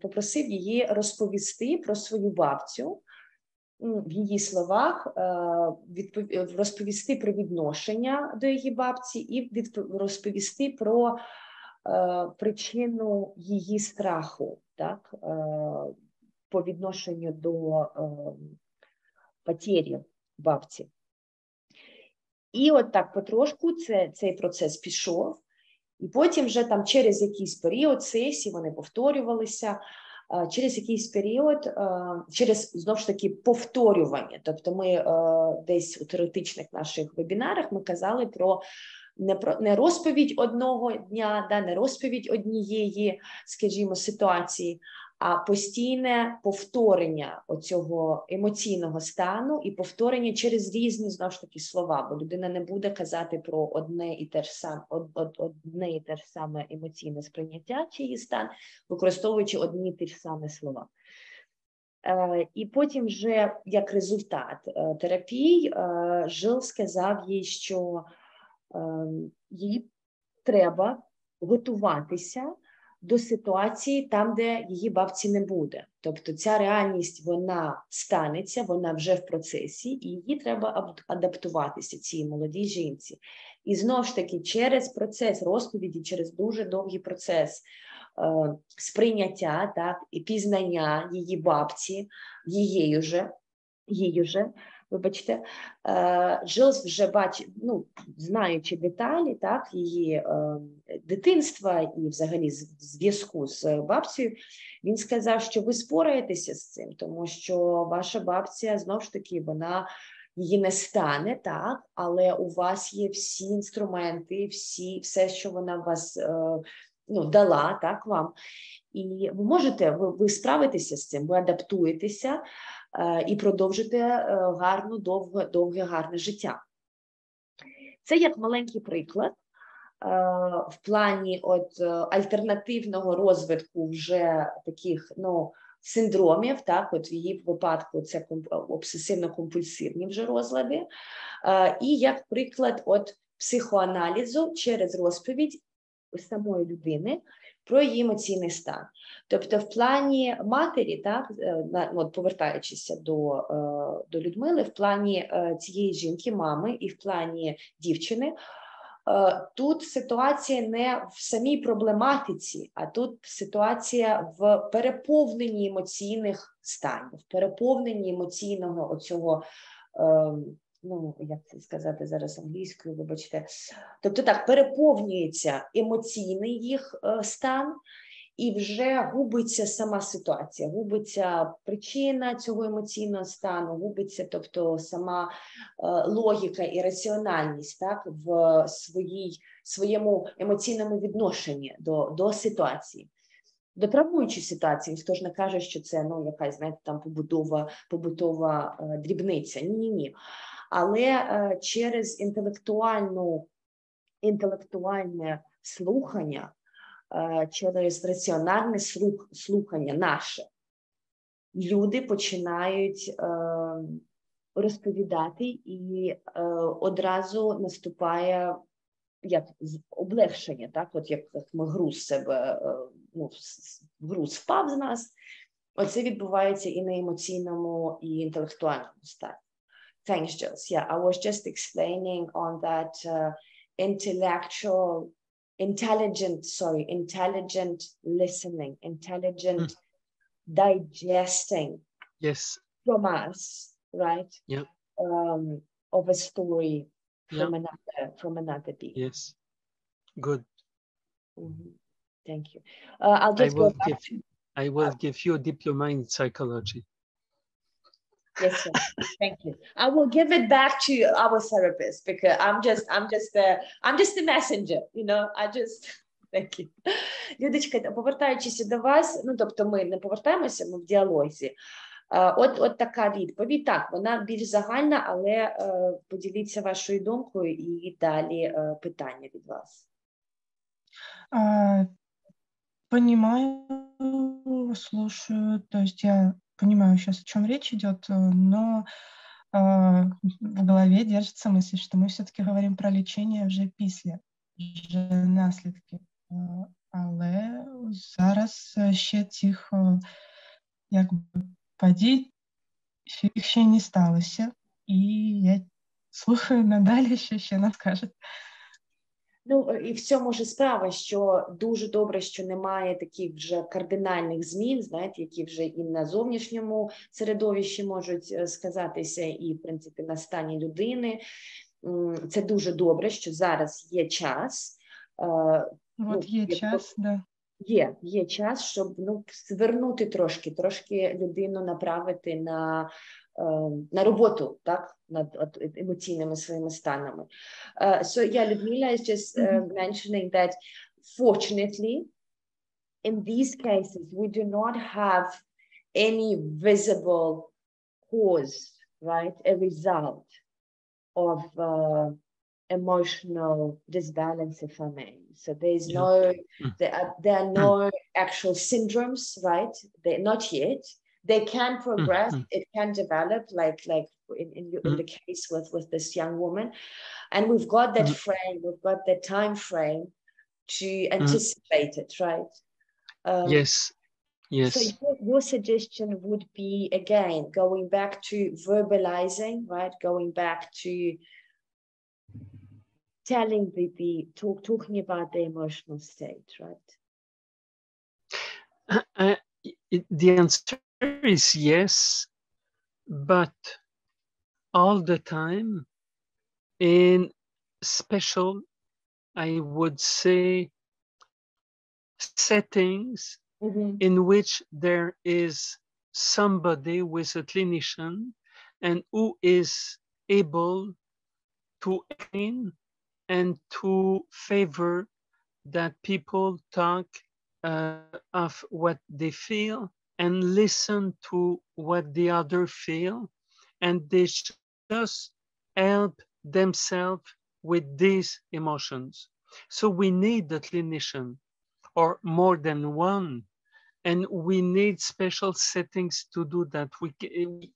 Speaker 2: попросив її розповісти про свою бабцю, в її словах, розповісти про відношення до її бабці і розповісти про причину її страху, так, по відношенню до потері бабці. І от так потрошку цей процес пішов, і потім вже там через якийсь період сесії вони повторювалися, через якийсь період, через, знову ж таки, повторювання. Тобто ми десь у теоретичних наших вебінарах ми казали про не розповідь одного дня, не розповідь однієї, скажімо, ситуації, а постійне повторення оцього емоційного стану і повторення через різні, знову ж таки, слова, бо людина не буде казати про одне і те ж саме емоційне сприйняття чи її стан, використовуючи одні і ті ж самі слова. І потім вже, як результат терапії, Жил сказав їй, що їй треба готуватися до ситуації там, де її бабці не буде. Тобто ця реальність, вона станеться, вона вже в процесі, і їй треба адаптуватися, цій молодій жінці. І знову ж таки, через процес розповіді, через дуже довгий процес сприйняття, так, і пізнання її бабці, її вже, вибачте, Жилс вже бачить, знаючи деталі, так, її дитинства і взагалі зв'язку з бабцею, він сказав, що ви спораєтеся з цим, тому що ваша бабця, знову ж таки, її не стане, так, але у вас є всі інструменти, все, що вона вас дала, так, вам. І ви справитеся з цим, ви адаптуєтеся і продовжите довге, гарне життя. Це як маленький приклад в плані альтернативного розвитку вже таких, синдромів, так, в її випадку це обсесивно-компульсивні вже розлади, і як приклад психоаналізу через розповідь самої людини про її емоційний стан. Тобто в плані матері, так, повертаючись до Людмили, в плані цієї жінки, мами, і в плані дівчини, тут ситуація не в самій проблематиці, а тут ситуація в переповненні емоційних станів, в переповненні емоційного оцього ну, як це сказати зараз англійською, вибачте. Тобто так, переповнюється емоційний їх стан, і вже губиться сама ситуація, губиться причина цього емоційного стану, губиться, тобто сама логіка і раціональність, так, в своєму емоційному відношенні до ситуації. До травмуючої ситуації, хто ж не каже, що це, ну, якась, знаєте, там побутова дрібниця. Ні. Але через інтелектуальне слухання, через раціональне слухання наше, люди починають розповідати, і одразу наступає як облегшення, так, от як ми груз себе, ну, груз впав з нас, оце відбувається і на емоційному, і інтелектуальному стані. Thanks, Jules. Yeah, I was just explaining on that intelligent listening, intelligent digesting from us, right?
Speaker 1: Yep.
Speaker 2: Of a story from another being.
Speaker 1: Yes, good.
Speaker 2: Thank you. I'll just
Speaker 1: I will give you a diploma in psychology.
Speaker 2: Yes, sir. Thank you. I will give it back to our therapist because I'm just the messenger, you know. Thank you. Людочка, повертаючись до вас, ну, тобто ми не повертаємося, ми в діалозі. От така відповідь. Так, вона більш загальна, але поділіться вашою думкою і далі питання від вас.
Speaker 5: Понимаю, слушаю, то есть я понимаю сейчас, о чем речь идет, но в голове держится мысль, что мы все-таки говорим про лечение вже після, вже наслідки. Але зараз ще цих, якби, подій їх ще не сталося, і я слухаю надалі, що ще нам скажуть.
Speaker 2: Ну, і в цьому ж справа, що дуже добре, що немає таких вже кардинальних змін, знаєте, які вже і на зовнішньому середовищі можуть сказатися, і, в принципі, на стані людини. Це дуже добре, що зараз є час.
Speaker 5: От є час, да.
Speaker 2: Є час, щоб, ну, звернути трошки людину направити на роботу, так, над емоційними своїми станами. So yeah, Ludmila is just mentioning that fortunately, in these cases, we do not have any visible cause, right, a result of emotional disbalance, if I may. So there's there are no actual syndromes, right? They're not yet. They can progress, it can develop, like in the case with this young woman. And we've got that frame, we've got that time frame to anticipate it, right?
Speaker 1: Yes.
Speaker 2: So your suggestion would be, again, going back to verbalizing, right? Going back to telling talking about the emotional state, right?
Speaker 1: The answer is yes, but all the time in special, I would say, settings in which there is somebody with a clinician and who is able to explain and to favor that people talk of what they feel and listen to what the other feel, and they just help themselves with these emotions. So we need a clinician or more than one, and we need special settings to do that.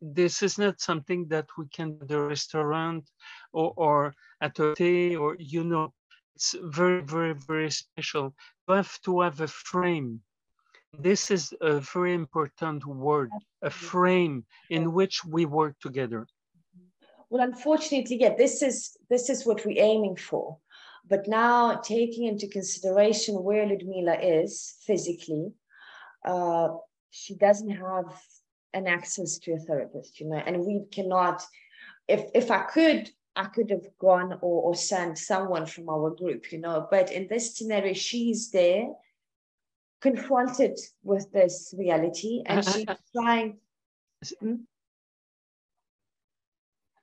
Speaker 1: This is not something that we can do at the restaurant or at a tea, or, you know, it's very, very, very special. You have to have a frame. This is a very important word, a frame in which we work together.
Speaker 2: Well, unfortunately, yeah, this is what we're aiming for. But now, taking into consideration where Ludmila is physically, she doesn't have an access to a therapist, you know, and we cannot if I could have gone or sent someone from our group, you know, but in this scenario, she's there, confronted with this reality, and she's trying.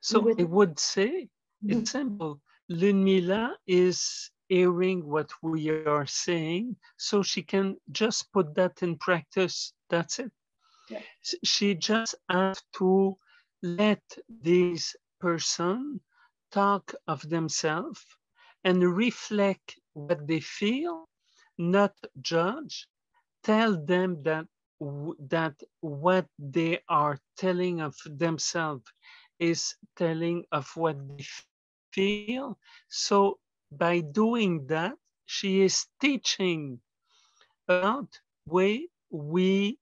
Speaker 1: So I would say, it's simple. Ludmila is hearing what we are saying, so she can just put that in practice. That's it.
Speaker 2: Yeah.
Speaker 1: She just have to let this person talk of themselves and reflect what they feel, not judge. Tell them that what they are telling of themselves is telling of what they feel. So by doing that, she is teaching about way we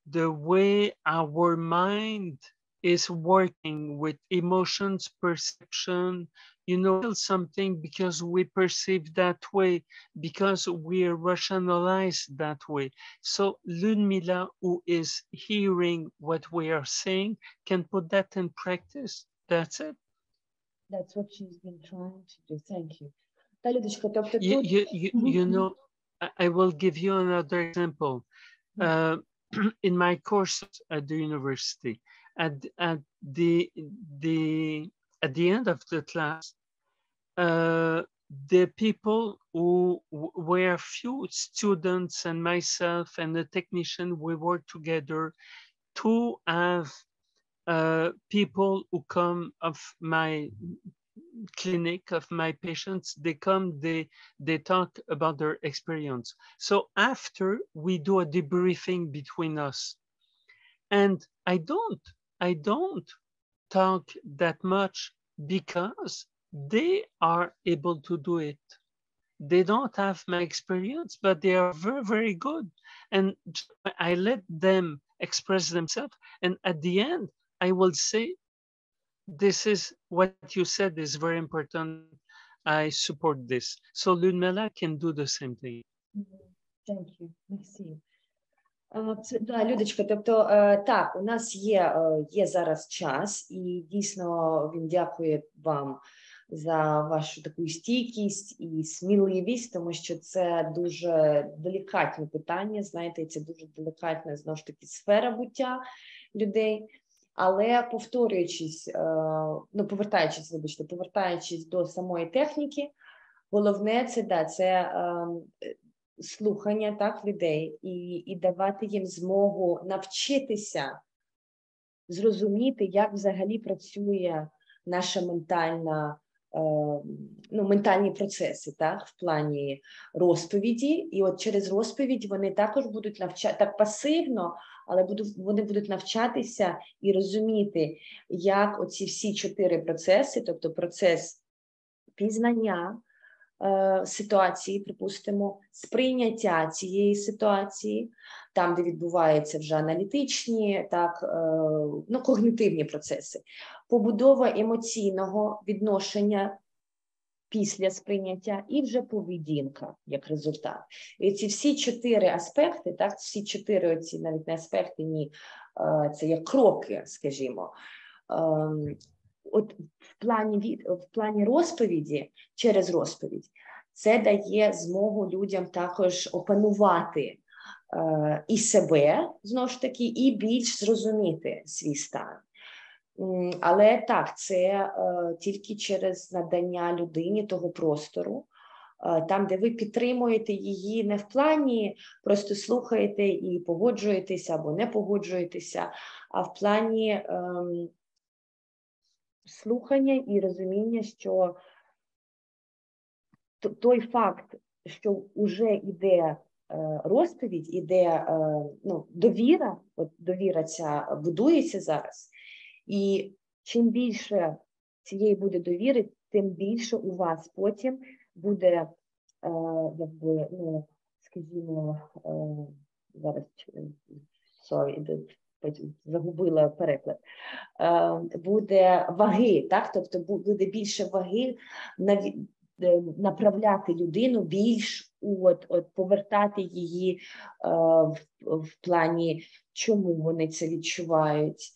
Speaker 1: the way our mind is working with emotions, perception, you know, something because we perceive that way, because we rationalize that way. So Ludmila, who is hearing what we are saying, can put that in practice. That's it.
Speaker 2: That's what she's been trying to do. Thank you.
Speaker 1: You know, I will give you another example. In my courses at the university, at the end of the class, the people who were few students and myself and the technician, we work together to have people who come of my clinic, of my patients, they come, they talk about their experience. So after, we do a debriefing between us. And I don't talk that much because they are able to do it. They don't have my experience, but they are very, very good. And I let them express themselves. And at the end, I will say, this is what you said is very important. I support this. So Ludmila can do the same thing.
Speaker 2: Thank you. Merci. Да, Людочка, тобто так, у нас є зараз час, і дійсно він дякує вам за вашу таку стійкість і сміливість, тому що це дуже делікатні питання, знаєте, це дуже делікатна, знову ж таки, сфера буття людей. Але повертаючись до самої техніки, головне це слухання так людей і давати їм змогу навчитися зрозуміти, як взагалі працює наша ментальні процеси, так, в плані розповіді. І от через розповідь вони також будуть навчати, так пасивно, але вони будуть навчатися і розуміти, як оці всі 4 процеси, тобто процес пізнання ситуації, припустимо, сприйняття цієї ситуації, там, де відбуваються вже аналітичні, так, когнитивні процеси, побудова емоційного відношення після сприйняття і вже поведінка як результат. І ці всі 4 аспекти, так, всі 4 оці навіть не аспекти, ні, це як кроки, скажімо, от в плані розповіді, через розповідь, це дає змогу людям також опанувати і себе, знову ж таки, і більш зрозуміти свій стан. Але так, це тільки через надання людині того простору, там, де ви підтримуєте її не в плані просто слухаєте і погоджуєтеся або не погоджуєтеся, а в плані слухання і розуміння, що той факт, що вже йде розповідь, іде довіра, от довіра ця будується зараз, і чим більше цієї буде довіри, тим більше у вас потім буде, скажімо, зараз, загубила переклад, буде ваги, так? Тобто буде більше ваги направляти людину більш, повертати її в плані, чому вони це відчувають,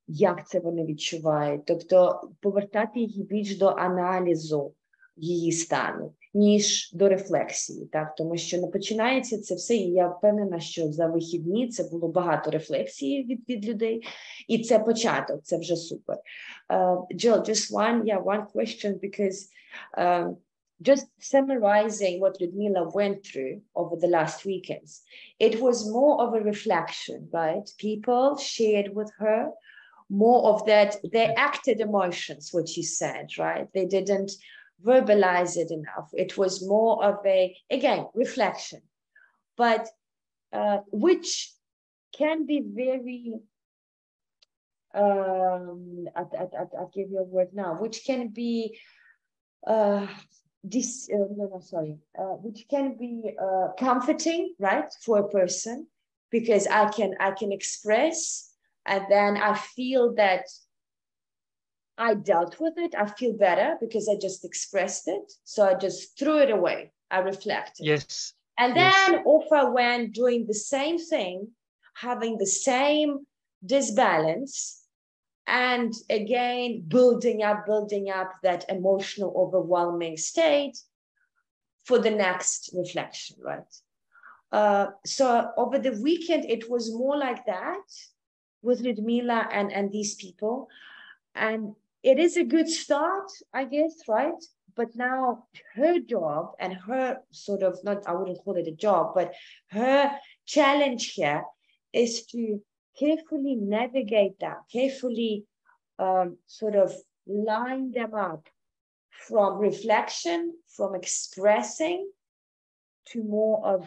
Speaker 2: як це вони відчувають. Тобто повертати її більш до аналізу її стану, ніж до рефлексії. Так? Тому що починається це все, і я впевнена, що за вихідні це було багато рефлексії від людей. І це початок, це вже супер. Jill, just one question, because just summarizing what Ludmila went through over the last weekends, it was more of a reflection, right? People shared with her more of that, they acted emotions, what she said, right? They didn't verbalize it enough. It was more of a, again, reflection, but which can be very, I'll give you a word now, which can be, which can be comforting, right, for a person, because I can express, and then I feel that I dealt with it. I feel better because I just expressed it. So I just threw it away. I reflected.
Speaker 1: Yes.
Speaker 2: And then often when doing the same thing, having the same disbalance, and again, building up that emotional overwhelming state for the next reflection, right? So over the weekend, it was more like that with Ludmila and these people. And it is a good start, I guess, right? But now her job and her sort of, not, I wouldn't call it a job, but her challenge here is to carefully navigate that, carefully sort of line them up from reflection, from expressing, to more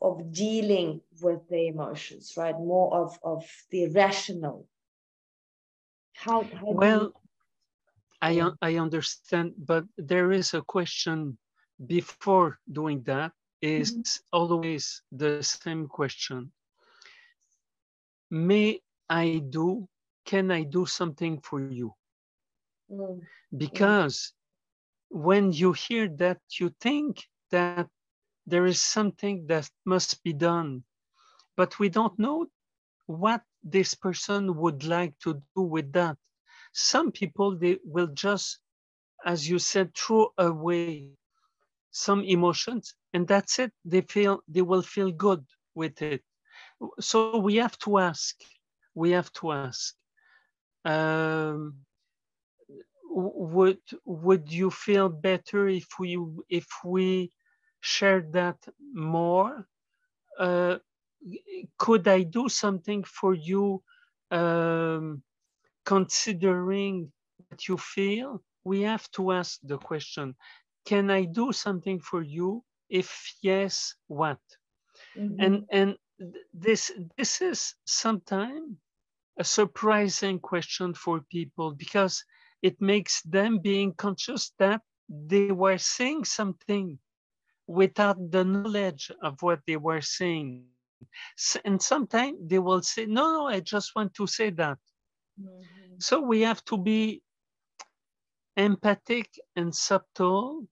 Speaker 2: of dealing with the emotions, right? More of the rational. How
Speaker 1: well, I understand, but there is a question before doing that, is always the same question. Can I do something for you? Because when you hear that, you think that there is something that must be done, but we don't know what this person would like to do with that. Some people, they will just, as you said, throw away some emotions, and that's it. They will feel good with it. So we have to ask. Would you feel better if we share that more? Could I do something for you, considering what you feel? We have to ask the question, can I do something for you? If yes, what? And this is sometimes a surprising question for people, because it makes them being conscious that they were saying something without the knowledge of what they were saying. And sometimes they will say, no, I just want to say that. So we have to be empathic and subtle.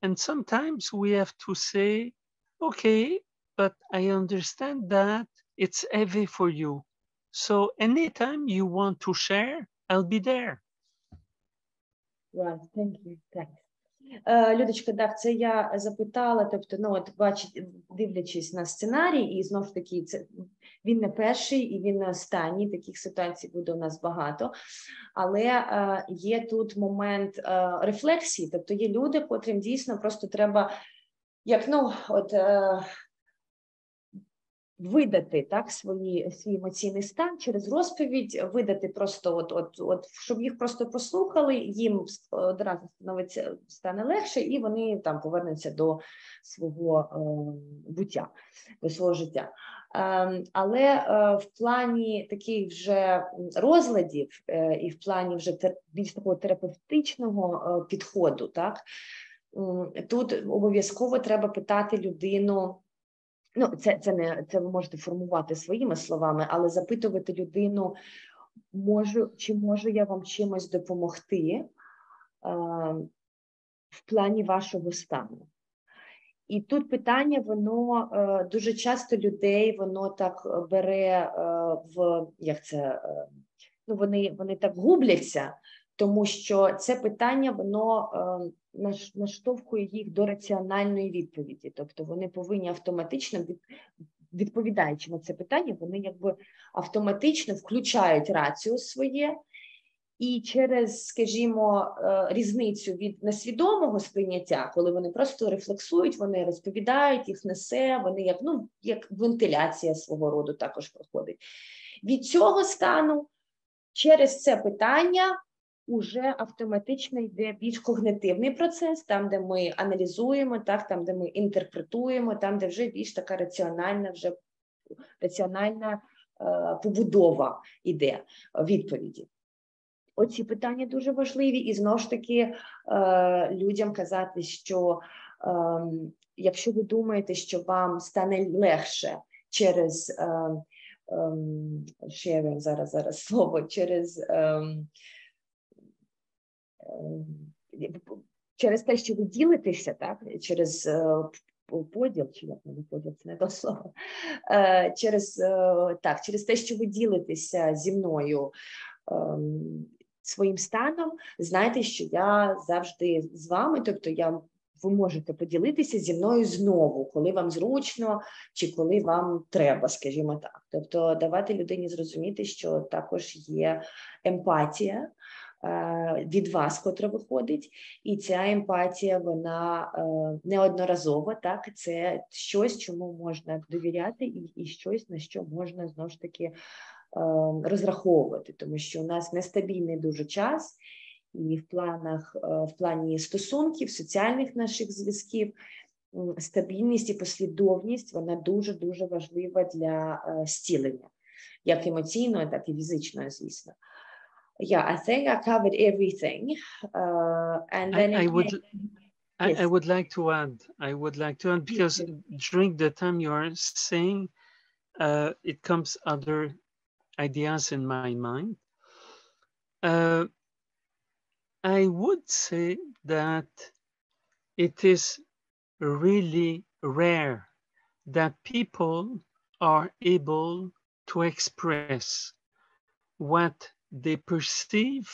Speaker 1: And sometimes we have to say, okay, but I understand that it's heavy for you. So anytime you want to share, I'll be there.
Speaker 2: Right, thank you. Thanks. Людочка, так, це я запитала, тобто, ну, от, дивлячись на сценарій, і знову ж таки, він не перший і він не останній, таких ситуацій буде у нас багато, але є тут момент рефлексії, тобто є люди, котрим дійсно просто треба, як, ну, от, видати, так, свій емоційний стан через розповідь, видати просто, щоб їх просто послухали, їм одразу стане легше, і вони там повернуться до свого буття, до свого життя. Але в плані таких вже розладів і в плані вже більш такого терапевтичного підходу, так, тут обов'язково треба питати людину. Ну, це ви можете формувати своїми словами, але запитувати людину, чи можу я вам чимось допомогти в плані вашого стану. І тут питання, воно дуже часто людей, воно так бере вони так губляться, тому що це питання, воно наштовхує їх до раціональної відповіді. Тобто вони повинні автоматично, відповідаючи на це питання, вони якби автоматично включають рацію своє, і через, скажімо, різницю від несвідомого сприйняття, коли вони просто рефлексують, вони розповідають, їх несе, вони як вентиляція свого роду також проходить. Від цього стану через це питання уже автоматично йде більш когнитивний процес, там, де ми аналізуємо, там, де ми інтерпретуємо, там, де вже більш така раціональна побудова йде відповіді. Оці питання дуже важливі, і знову ж таки людям казати, що якщо ви думаєте, що вам стане легше через sharing, зараз слово, через те, що ви ділитеся, так, через поділ, чи як не поділ, це не то слово, через те, що ви ділитеся зі мною своїм станом, знайте, що я завжди з вами, тобто ви можете поділитися зі мною знову, коли вам зручно, чи коли вам треба, скажімо так. Тобто давати людині зрозуміти, що також є емпатія від вас, котра виходить, і ця емпатія, вона неодноразова, так, це щось, чому можна довіряти, і щось, на що можна, знову ж таки, розраховувати, тому що у нас нестабільний дуже час, і в плані стосунків, соціальних наших зв'язків, стабільність і послідовність, вона дуже-дуже важлива для зцілення, як емоційного, так і фізичного, звісно. Yeah, I think I covered everything. And then
Speaker 1: I would like to add, because during the time you are saying, it comes other ideas in my mind. I would say that it is really rare that people are able to express what they perceive,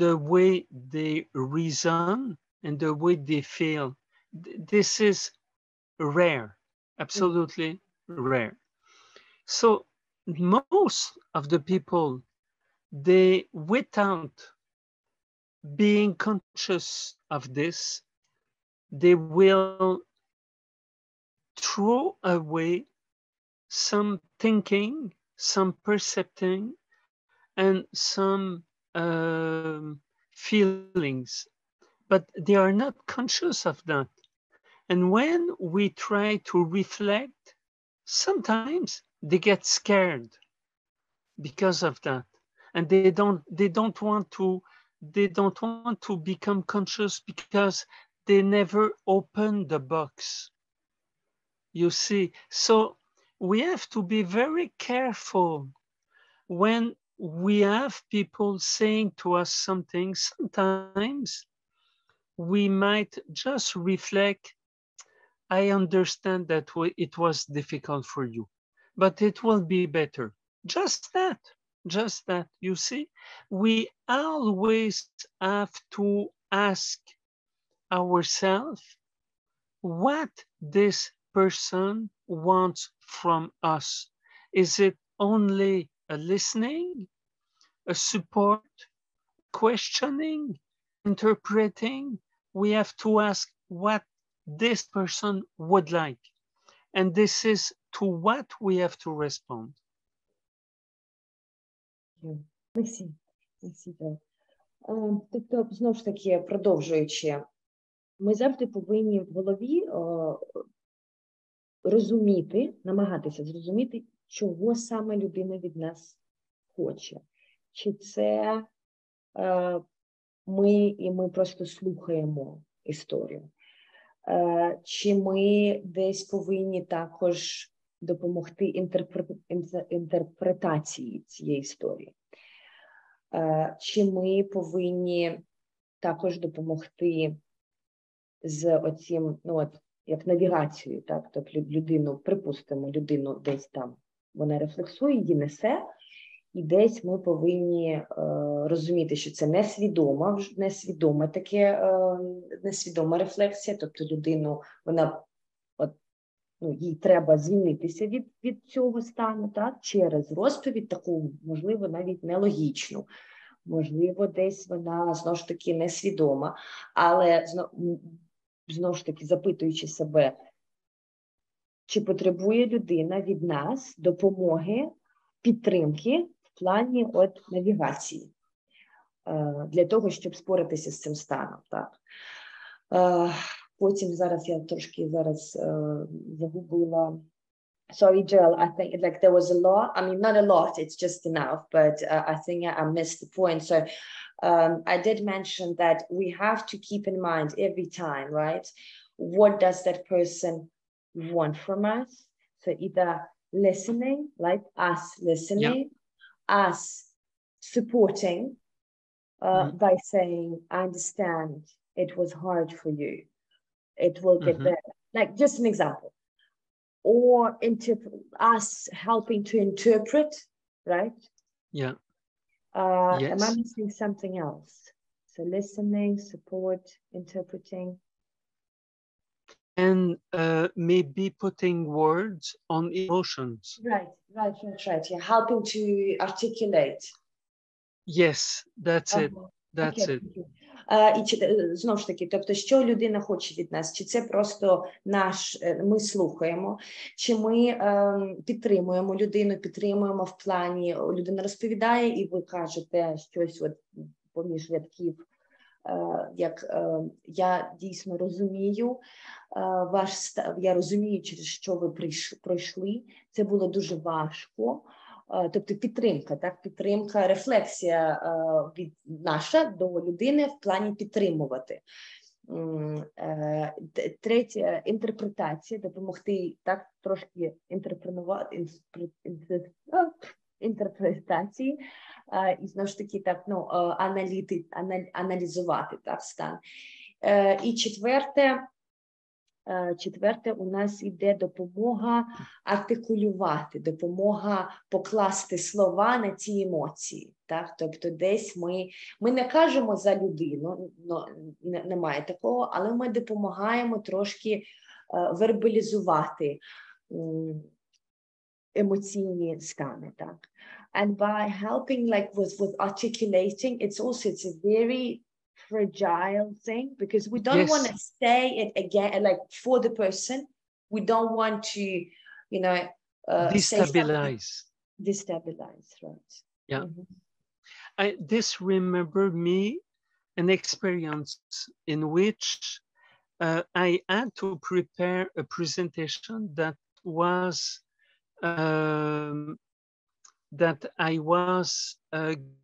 Speaker 1: the way they reason, and the way they feel. This is rare, absolutely rare. So most of the people, they, without being conscious of this, they will throw away some thinking, some percepting, and some feelings, but they are not conscious of that. And when we try to reflect, sometimes they get scared because of that, and they don't want to become conscious because they never open the box. You see, so we have to be very careful when we have people saying to us something. Sometimes we might just reflect, I understand that it was difficult for you, but it will be better. Just that, you see? We always have to ask ourselves what this person wants from us. Is it only a listening, a support, questioning, interpreting? We have to ask what this person would like. And this is to what we have to respond.
Speaker 2: Merci. Тобто, знову ж таки, продовжуючи, ми завжди повинні в голові розуміти, намагатися зрозуміти, чого саме людина від нас хоче. Чи це ми просто слухаємо історію, чи ми десь повинні також допомогти інтерпретації цієї історії, чи ми повинні також допомогти з оцім, як навігацією, так? Тобто людину, припустимо, людину десь там, вона рефлексує, її несе, І десь ми повинні розуміти, що це несвідома рефлексія, тобто людину, вона, їй треба звільнитися від цього стану, так, через розповідь таку, можливо, навіть нелогічну, можливо, десь вона, знову ж таки, несвідома, але, знову ж таки, запитуючи себе, чи потребує людина від нас допомоги, підтримки в плані навігації для того, щоб споратися з цим станом. Так. Потім зараз я трошки загубила. Sorry, Jill, I think like there was a lot. I mean, not a lot, it's just enough, but I think I missed the point. So I did mention that we have to keep in mind every time, right? What does that person want from us? So either listening, like us listening, us supporting by saying, I understand it was hard for you. It will get better. Like just an example. Or us helping to interpret, right?
Speaker 1: Yeah. Yes.
Speaker 2: Am I missing something else? So listening, support, interpreting.
Speaker 1: And maybe putting words on emotions.
Speaker 2: Right. Yeah, helping to articulate.
Speaker 1: Yes, that's it. That's it.
Speaker 2: І знову ж таки, тобто, що людина хоче від нас? Чи це просто ми слухаємо, чи ми підтримуємо людину, підтримуємо в плані, людина розповідає, і ви кажете щось поміж рядків, як я дійсно розумію я розумію, через що ви пройшли, це було дуже важко. Тобто підтримка, рефлексія наша до людини в плані підтримувати. Третє, інтерпретація, допомогти так трошки інтерпретації, і знову ж таки так, аналізувати так стан. І четверте, у нас йде допомога артикулювати, допомога покласти слова на ці емоції. Так? Тобто десь ми не кажемо за людину, немає такого, але ми допомагаємо трошки вербалізувати емоційні стани. Так? And by helping like with articulating, it's a very fragile thing, because we don't want to say it again, like for the person, we don't want to,
Speaker 1: destabilize,
Speaker 2: right?
Speaker 1: Yeah. This remembered me an experience in which I had to prepare a presentation that I was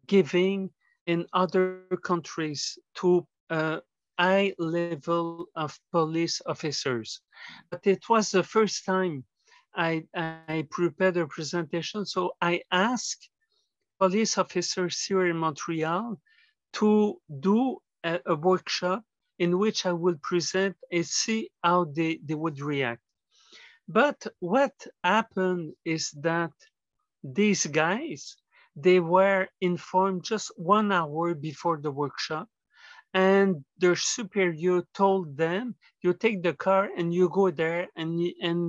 Speaker 1: giving in other countries to high level of police officers. But it was the first time I prepared a presentation. So I asked police officers here in Montreal to do a workshop in which I will present and see how they would react. But what happened is that these guys, they were informed just 1 hour before the workshop, and their superior told them, you take the car and you go there and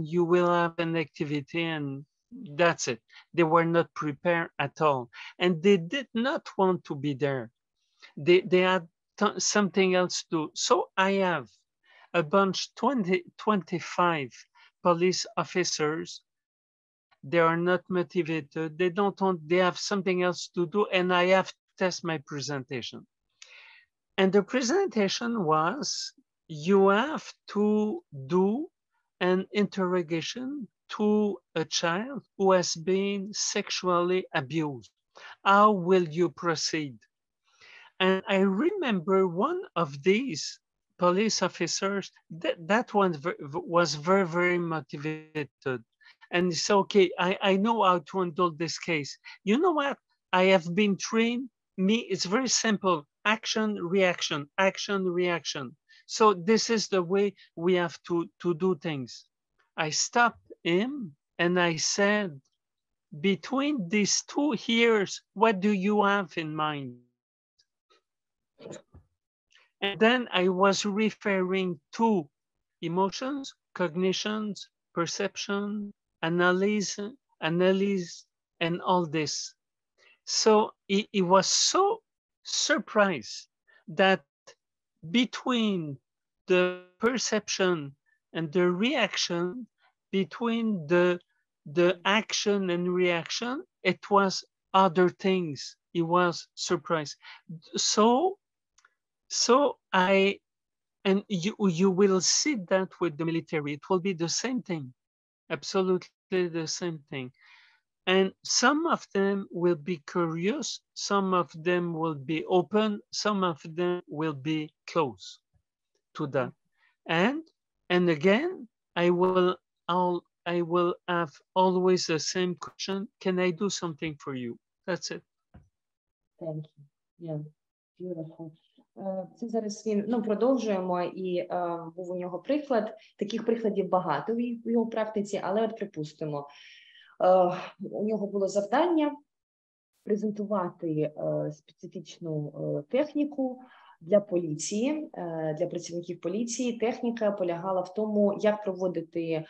Speaker 1: you will have an activity, and that's it. They were not prepared at all. And they did not want to be there. They had something else to do. So I have a bunch, 25 police officers. They are not motivated. They don't want, they have something else to do, and I have to test my presentation. And the presentation was, you have to do an interrogation to a child who has been sexually abused. How will you proceed? And I remember one of these police officers, that one was very, very motivated. And it's okay, I know how to handle this case. You know what? I have been trained, it's very simple, action, reaction, action, reaction. So this is the way we have to do things. I stopped him and I said, between these two years, what do you have in mind? And then I was referring to emotions, cognitions, perception, analysis, and all this. So he was so surprised that between the perception and the reaction, between the action and reaction, it was other things. He was surprised. So and you will see that with the military, it will be the same thing, absolutely the same thing. And some of them will be curious, some of them will be open, some of them will be close to that. And again, I will have always the same question, can I do something for you? That's it.
Speaker 2: Thank you. Yeah, beautiful. Це зараз він, продовжуємо, і був у нього приклад, таких прикладів багато в його практиці, але от припустимо, у нього було завдання презентувати специфічну техніку для поліції, для працівників поліції. Техніка полягала в тому, як проводити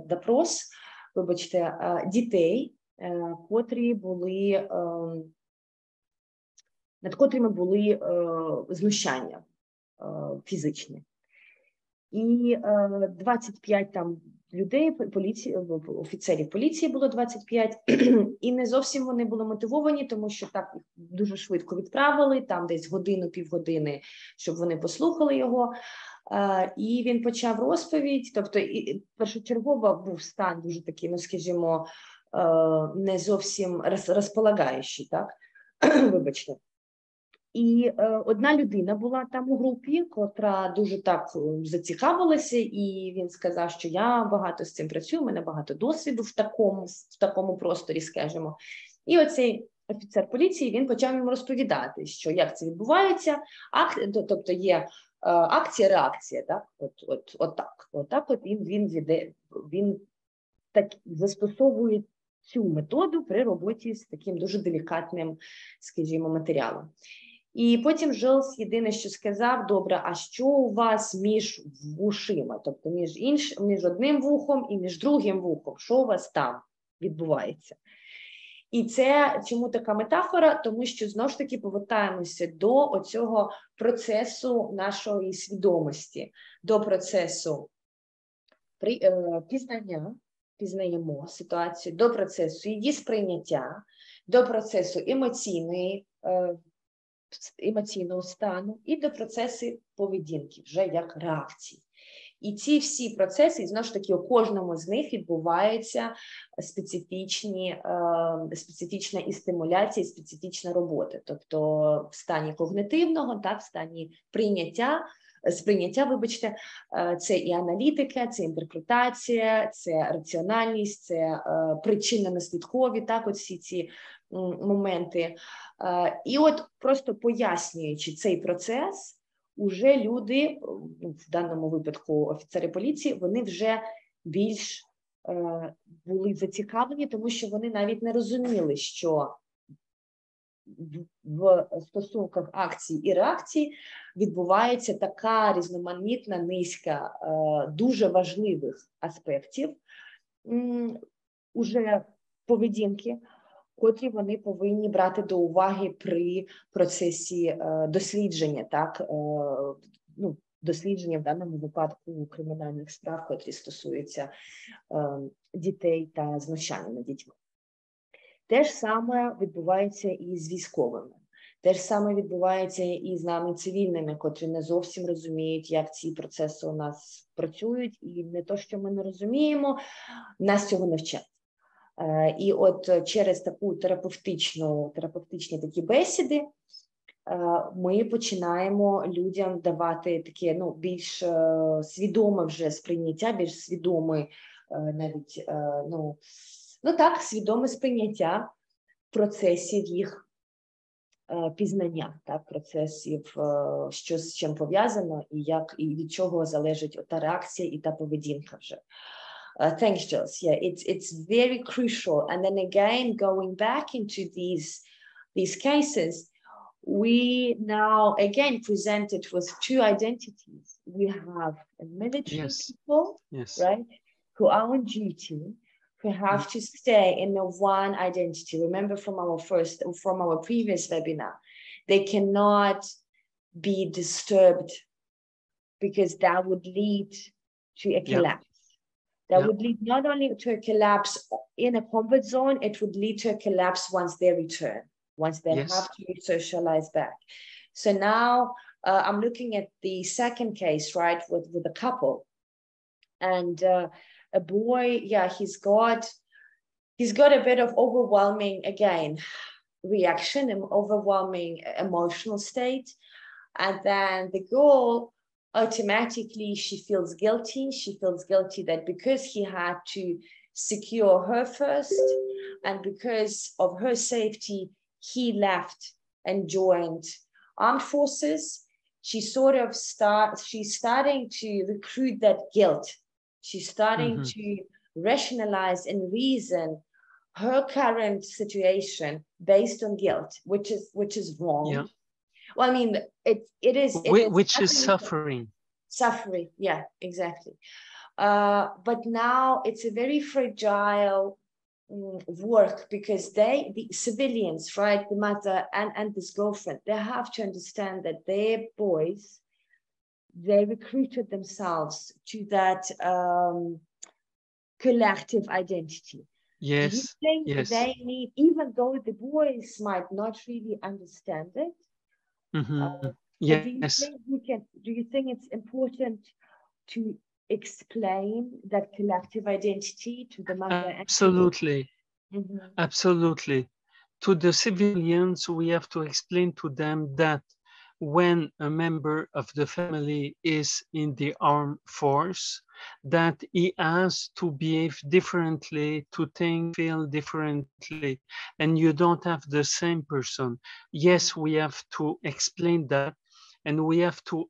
Speaker 2: допрос, вибачте, дітей, котрі були, над котрими були знущання фізичні. І 25 там людей, офіцерів поліції було 25, і не зовсім вони були мотивовані, тому що так їх дуже швидко відправили, там десь годину-півгодини, щоб вони послухали його. І він почав розповідь, тобто першочергово був стан дуже такий, скажімо, не зовсім розполагаючий, так? Вибачте. І одна людина була там у групі, котра дуже так зацікавилася, і він сказав, що я багато з цим працюю, у мене багато досвіду в такому просторі, скажімо. І оцей офіцер поліції, він почав йому розповідати, що як це відбувається, тобто є акція-реакція, так? Отак він так застосовує цю методу при роботі з таким дуже делікатним, скажімо, матеріалом. І потім Жилс єдине, що сказав, добре, а що у вас між вушима, тобто між одним вухом і між другим вухом, що у вас там відбувається? І це чому така метафора? Тому що, знову ж таки, повертаємося до оцього процесу нашої свідомості, до процесу пізнаємо ситуацію, до процесу її сприйняття, до процесу емоційного стану і до процесу поведінки, вже як реакції. І ці всі процеси, знову ж таки, у кожному з них відбувається специфічна і стимуляція, і специфічна робота. Тобто в стані когнитивного, так, в стані сприйняття, вибачте, це і аналітика, це інтерпретація, це раціональність, це причинно-наслідкові, так, от всі ці моменти. І от просто пояснюючи цей процес, уже люди, в даному випадку офіцери поліції, вони вже більш були зацікавлені, тому що вони навіть не розуміли, що в стосунках акцій і реакцій відбувається така різноманітна низка дуже важливих аспектів уже поведінки, котрі вони повинні брати до уваги при процесі дослідження, так, дослідження в даному випадку кримінальних справ, котрі стосуються дітей та знущання над дітьми. Те ж саме відбувається і з військовими. Те ж саме відбувається і з нами цивільними, котрі не зовсім розуміють, як ці процеси у нас працюють, і не то, що ми не розуміємо, нас цього не вчать. І от через таку терапевтичні такі бесіди ми починаємо людям давати таке, більш свідоме вже сприйняття, більш свідоме навіть, свідоме сприйняття процесів їх пізнання, так, процесів, що з чим пов'язано, і від чого залежить та реакція і та поведінка вже. Thanks, Jules. Yeah, it's very crucial. And then again, going back into these cases, we now again presented with two identities. We have a military people, right, who are on duty, who have to stay in the one identity. Remember from our previous webinar, they cannot be disturbed because that would lead to a collapse. That would lead not only to a collapse in a comfort zone, it would lead to a collapse once they return, once they have to socialize back. So now I'm looking at the second case, right, with a couple. And a boy, he's got a bit of overwhelming, again, reaction, an overwhelming emotional state. And then the girl, automatically, she feels guilty. She feels guilty that because he had to secure her first, and because of her safety, he left and joined armed forces. She's starting to recruit that guilt. She's starting to rationalize and reason her current situation based on guilt, which is wrong. Well, I mean, it is
Speaker 1: which is suffering.
Speaker 2: Suffering, yeah, exactly. But now it's a very fragile work, because the civilians, right, the mother and this girlfriend, they have to understand that their boys, they recruited themselves to that collective identity.
Speaker 1: Yes.
Speaker 2: Do you think they need, even though the boys might not really understand it?
Speaker 1: Yes.
Speaker 2: Do you think it's important to explain that collective identity to the mother?
Speaker 1: Absolutely. Absolutely. To the civilians, we have to explain to them that when a member of the family is in the armed force, that he has to behave differently, to think, feel differently, and you don't have the same person. Yes, we have to explain that, and we have to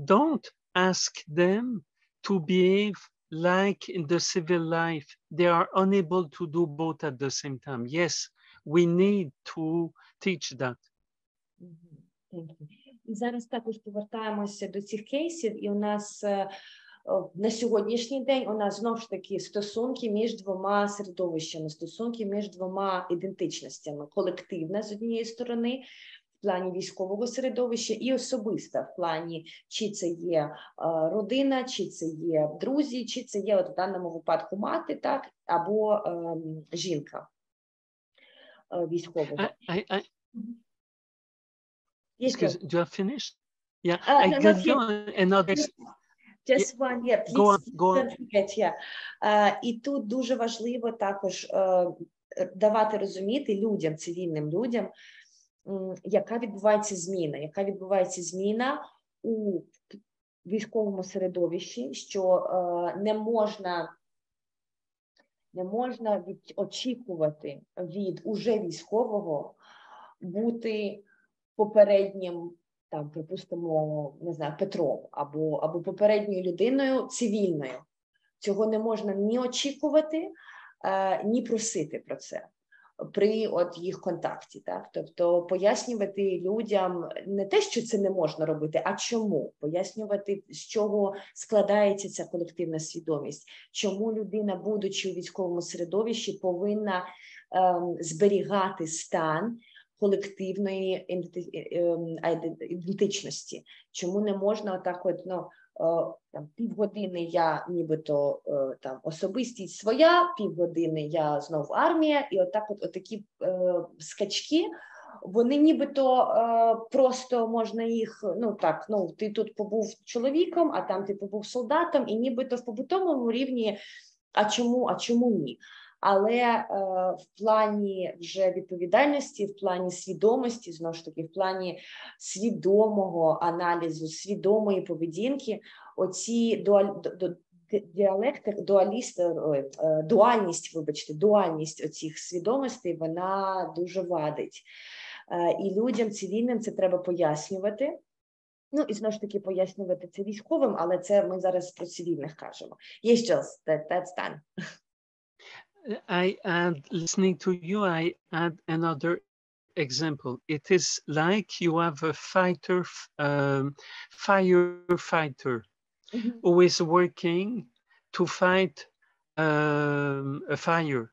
Speaker 1: don't ask them to behave like in the civil life. They are unable to do both at the same time. Yes, we need to teach that.
Speaker 2: І зараз також повертаємося до цих кейсів, і у нас на сьогоднішній день у нас знову ж таки стосунки між двома середовищами, стосунки між двома ідентичностями. Колективна з однієї сторони, в плані військового середовища, і особиста в плані, чи це є родина, чи це є друзі, чи це є, от в даному випадку, мати, так, або жінка військового.
Speaker 1: Excuse, do you have finished? Yeah, I got you another.
Speaker 2: Just one, yeah, please don't forget, yeah. І тут дуже важливо також давати розуміти людям, цивільним людям, яка відбувається зміна у військовому середовищі, що не можна очікувати від уже військового бути попереднім, там, припустимо, не знаю, Петром, або попередньою людиною цивільною. Цього не можна ні очікувати, ні просити про це при їх контакті. Так? Тобто пояснювати людям не те, що це не можна робити, а чому. Пояснювати, з чого складається ця колективна свідомість. Чому людина, будучи у військовому середовищі, повинна зберігати стан колективної ідентичності. Чому не можна отак от, там, півгодини я нібито там особистість своя, півгодини я знову армія, і отак от такі скачки, вони нібито просто можна їх, ти тут побув чоловіком, а там ти побув солдатом, і нібито в побутовому рівні, а чому ні? Але в плані вже відповідальності, в плані свідомості, знову ж таки, в плані свідомого аналізу, свідомої поведінки, оці дуальність оцих свідомостей, вона дуже вадить. І людям цивільним це треба пояснювати, Ну, і знову ж таки пояснювати це військовим, але це ми зараз про цивільних кажемо. Yes, Jules, that's done.
Speaker 1: I add, listening to you, I add another example. It is like you have a firefighter who is working to fight a fire.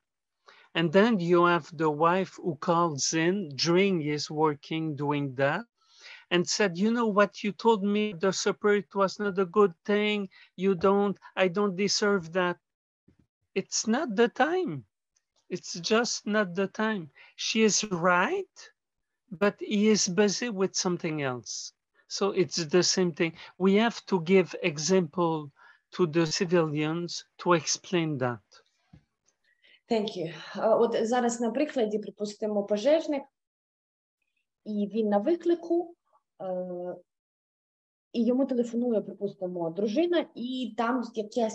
Speaker 1: And then you have the wife who calls in during his working doing that and said, you know what you told me, the supper, it was not a good thing. I don't deserve that. It's not the time. It's just not the time. She is right, but he is busy with something else. So it's the same thing. We have to give example to the civilians to explain that.
Speaker 2: Thank you. От зараз на прикладі, припустимо, пожежник, і він на виклику, і йому телефонує, припустимо, дружина, і там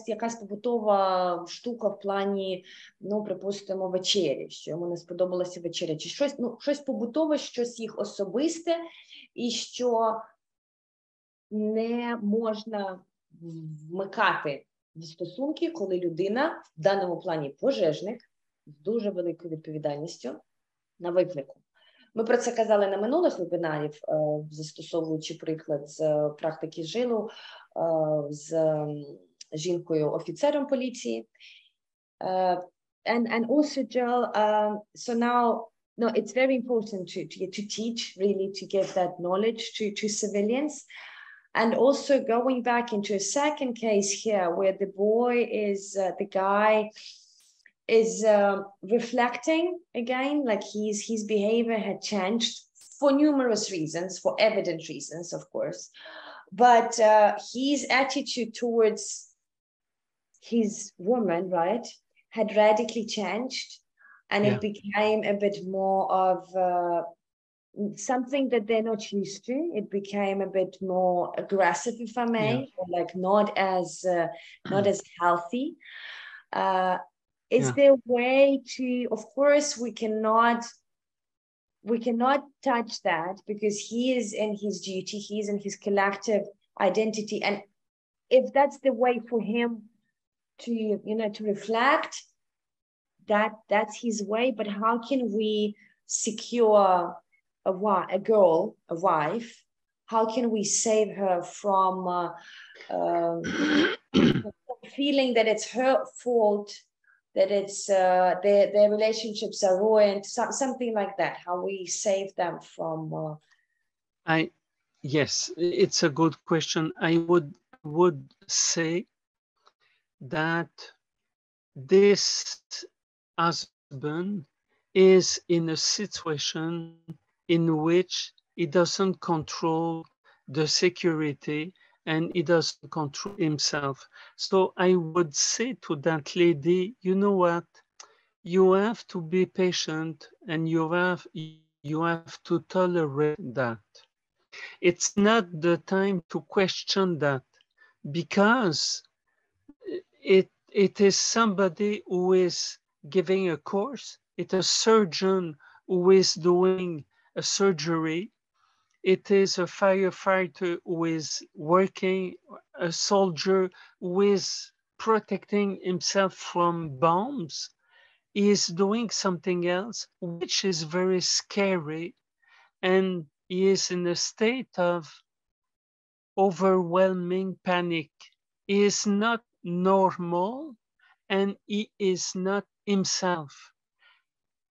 Speaker 2: якась побутова штука в плані, ну, припустимо, вечері, що йому не сподобалося вечеря, чи щось, ну, щось побутове, щось їх особисте, і що не можна вмикати в стосунки, коли людина, в даному плані пожежник, з дуже великою відповідальністю, на виклику. Ми про це казали на минулих вебінарів, застосовуючи приклад з практики жилу з жінкою-офіцером поліції. And also, Jill, so now, no, it's very important to teach, really, to give that knowledge to civilians. And also going back into a second case here, where the boy is, the guy is reflecting again, like his behavior had changed for numerous reasons, for evident reasons, of course. But his attitude towards his woman, right, had radically changed. And it became a bit more of something that they're not used to. It became a bit more aggressive, if I may, or like not as healthy. Is there a way to, of course, we cannot touch that because he is in his duty, he is in his collective identity. And if that's the way for him to, you know, to reflect, that's his way. But how can we secure a girl, a wife? How can we save her from feeling that it's her fault, that it's their relationships are ruined, something like that? How we save them from?
Speaker 1: Yes, it's a good question. I would say that this husband is in a situation in which he doesn't control the security and he doesn't control himself. So I would say to that lady, you know what? You have to be patient and you have to tolerate that. It's not the time to question that because it is somebody who is giving a course. It's a surgeon who is doing a surgery. It is a firefighter who is working, a soldier who is protecting himself from bombs. He is doing something else, which is very scary, and he is in a state of overwhelming panic. He is not normal, and he is not himself.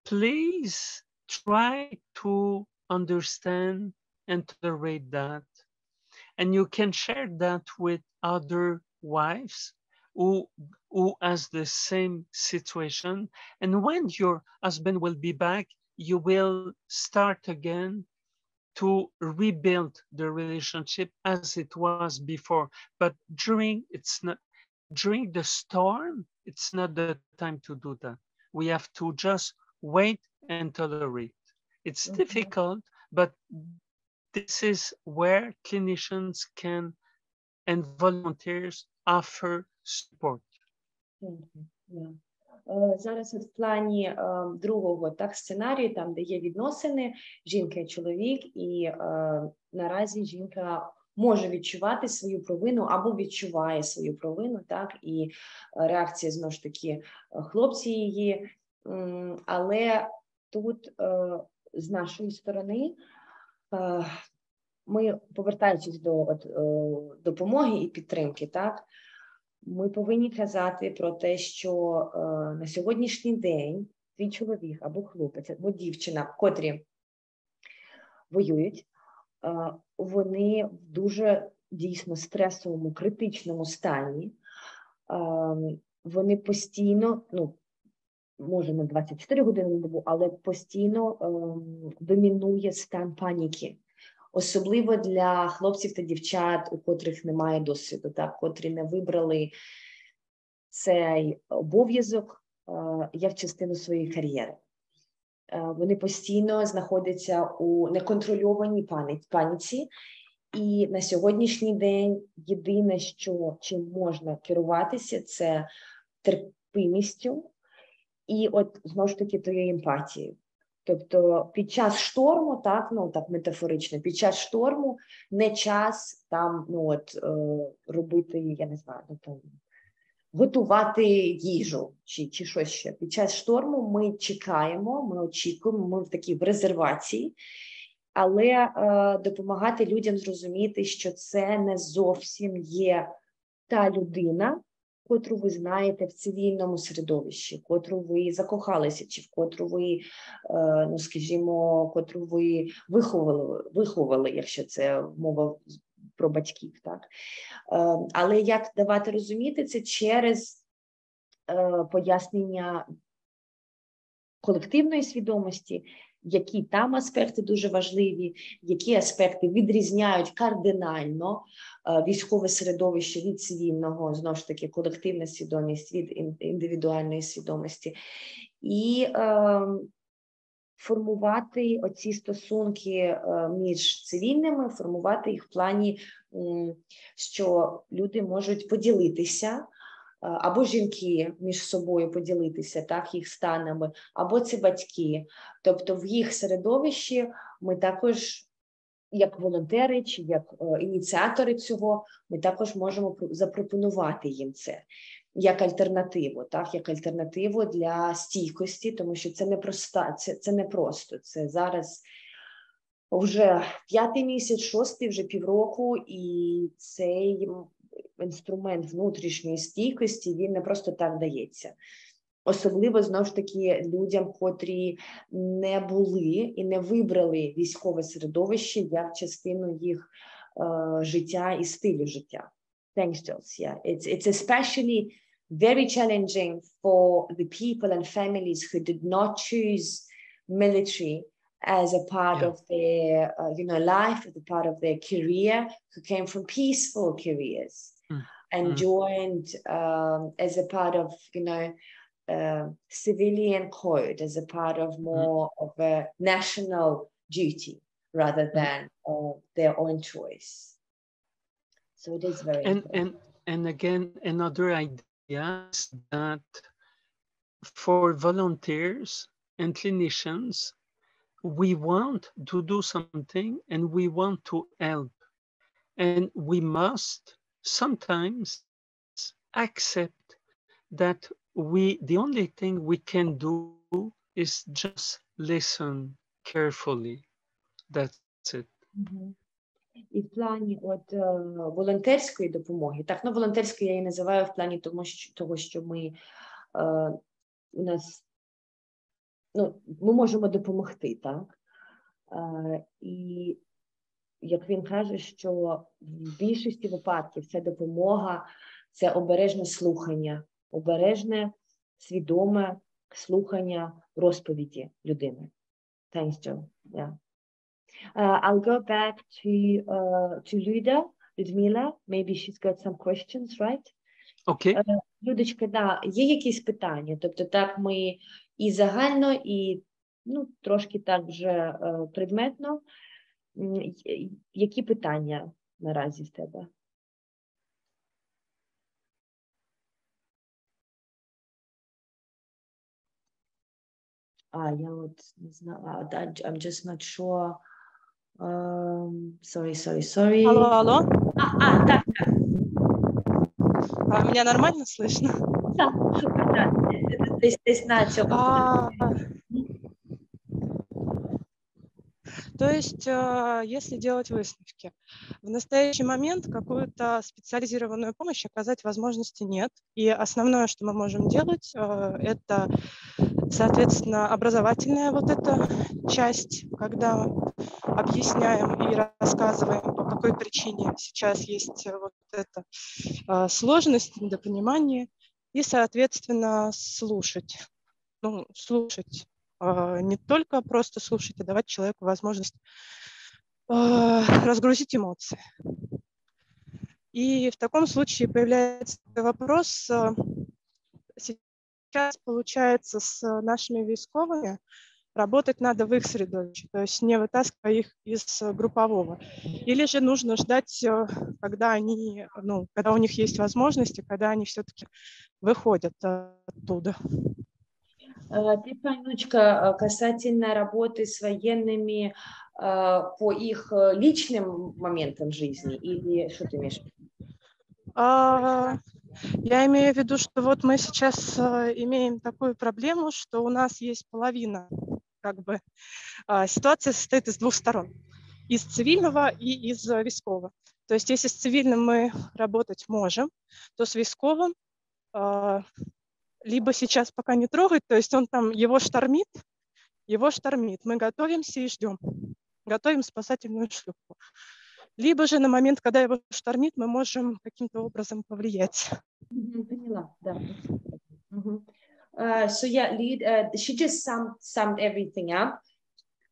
Speaker 1: Please try to understand and tolerate that. And you can share that with other wives who has the same situation. And when your husband will be back, you will start again to rebuild the relationship as it was before. But during the storm, it's not the time to do that. We have to just wait and tolerate. It's difficult, but this is where clinicians can and volunteers offer support.
Speaker 2: Зараз в плані другого так сценарію, там де є відносини, жінка і чоловік, і наразі жінка може відчувати свою провину або відчуває свою провину, так, і реакція, знову ж таки, хлопці її, але тут з нашої сторони ми, повертаючись до допомоги і підтримки, так, ми повинні казати про те, що на сьогоднішній день твій чоловік або хлопець, або дівчина, котрі воюють, вони в дуже дійсно стресовому, критичному стані. Вони постійно, ну, може не 24 години на добу, але постійно домінує стан паніки. Особливо для хлопців та дівчат, у котрих немає досвіду, так, котрі не вибрали цей обов'язок як частину своєї кар'єри. Вони постійно знаходяться у неконтрольованій паніці, і на сьогоднішній день єдине, чим можна керуватися, це терпимістю і от, знову ж таки, тією емпатією. Тобто під час шторму, так, ну так метафорично, під час шторму не час там, ну от, робити, я не знаю, ну, там, готувати їжу чи щось ще. Під час шторму ми чекаємо, ми очікуємо, ми в такій резервації, але допомагати людям зрозуміти, що це не зовсім є та людина, котру ви знаєте в цивільному середовищі, котру ви закохалися, чи в котру ви, ну скажімо, котру ви виховали, якщо це мова про батьків, так? Але як давати розуміти це через пояснення колективної свідомості, які там аспекти дуже важливі, які аспекти відрізняють кардинально військове середовище від цивільного, знову ж таки, колективна свідомість від індивідуальної свідомості. І формувати оці стосунки між цивільними, формувати їх в плані, що люди можуть поділитися, або жінки між собою поділитися, так, їх станами, або це батьки. Тобто в їх середовищі ми також, як волонтери чи як ініціатори цього, ми також можемо запропонувати їм це як альтернативу, так, як альтернативу для стійкості, тому що це не просто. Це зараз вже 5-й місяць, 6-й, вже півроку, і цей інструмент внутрішньої стійкості, він не просто так дається. Особливо, знову ж таки, людям, котрі не були і не вибрали військове середовище як частину їх життя і стилю життя. Thanks, Jules. Yeah, it's especially very challenging for the people and families who did not choose military as a part of their, life, as a part of their career, who came from peaceful careers and joined as a part of, civilian code, as a part of more of a national duty rather than their own choice. So it is very important.
Speaker 1: And again, another idea is that for volunteers and clinicians, we want to do something and we want to help. And we must sometimes accept that the only thing we can do is just listen carefully. That's it.
Speaker 2: І в плані волонтерської допомоги, так, волонтерською я її називаю в плані того, що ми, у нас, ми можемо допомогти, так? І як він каже, що в більшості випадків ця допомога – це обережне слухання, обережне, свідоме слухання розповіді людини. Thanks, Joe. Yeah. I'll go back to Людмила. Maybe she's got some questions, right?
Speaker 1: Okay.
Speaker 2: Людочка, да, є якісь питання? Тобто так ми і загально, і трошки так вже предметно. Які питання наразі в тебе? Я от не знаю, I'm just not sure Sorry.
Speaker 6: Алло, алло.
Speaker 2: Да.
Speaker 6: Меня нормально слышно?
Speaker 2: Да, супер, да. Здесь начал.
Speaker 6: То есть, если делать выставки, в настоящий момент какую-то специализированную помощь оказать возможности нет. И основное, что мы можем делать, это, соответственно, образовательная вот эта часть, когда объясняем и рассказываем, по какой причине сейчас есть вот эта сложность, недопонимание, и, соответственно, слушать. Ну, слушать. Не только просто слушать, а давать человеку возможность разгрузить эмоции. И в таком случае появляется вопрос, сейчас получается с нашими військовыми работать надо в их средовище, то есть не вытаскивая их из группового. Или же нужно ждать, когда они, ну, когда у них есть возможности, когда они все-таки выходят оттуда.
Speaker 2: Ты, Панючка, касательно работы с военными по их личным моментам жизни, или что ты имеешь в виду?
Speaker 6: Я имею в виду, что вот мы сейчас имеем такую проблему, что у нас есть половина, как бы, ситуация состоит из двух сторон. Из цивильного и из військового. То есть если с цивильным мы работать можем, то с військовым либо сейчас пока не трогать, то есть он там, его штормит, мы готовимся и ждем, готовим спасательную шлюпку. Либо же на момент, когда его штормит, мы можем каким-то образом повлиять.
Speaker 2: Поняла, да. So yeah, she just summed everything up,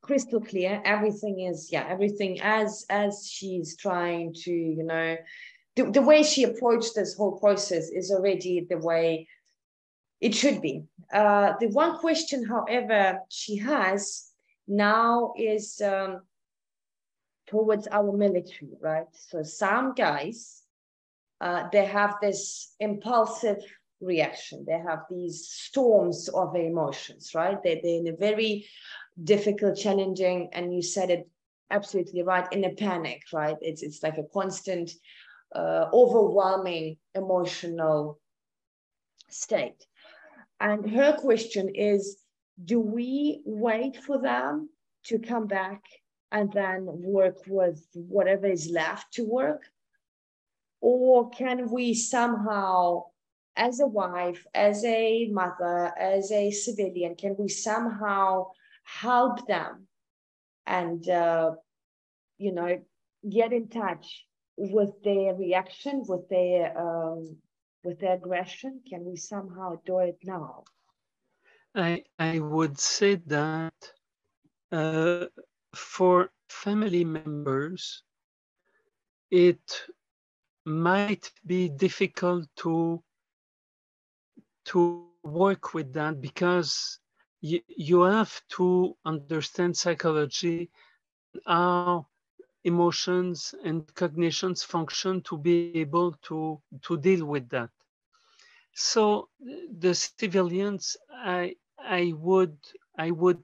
Speaker 2: crystal clear. Everything is, everything as she's trying to, you know, the way she approached this whole process is already the way it should be. The one question, however, she has now is towards our military, right? So some guys, they have this impulsive reaction. They have these storms of emotions, right? They're in a very difficult, challenging, and you said it absolutely right, in a panic, right? It's like a constant, overwhelming emotional state. And her question is, do we wait for them to come back and then work with whatever is left to work? Or can we somehow, as a wife, as a mother, as a civilian, can we somehow help them and, you know, get in touch with their reaction, with their aggression? Can we somehow do it now?
Speaker 1: I would say that for family members, it might be difficult to work with that, because you have to understand psychology, how emotions and cognitions function to be able to deal with that. So the civilians, I would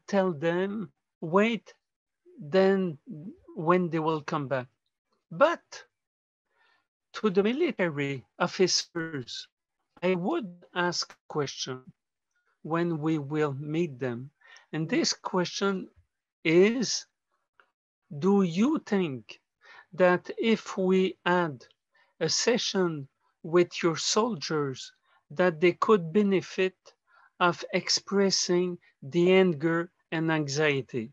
Speaker 1: tell them, wait, then when they will come back. But to the military officers, I would ask a question when we will meet them. And this question is, do you think that if we had a session with your soldiers, that they could benefit of expressing the anger and anxiety?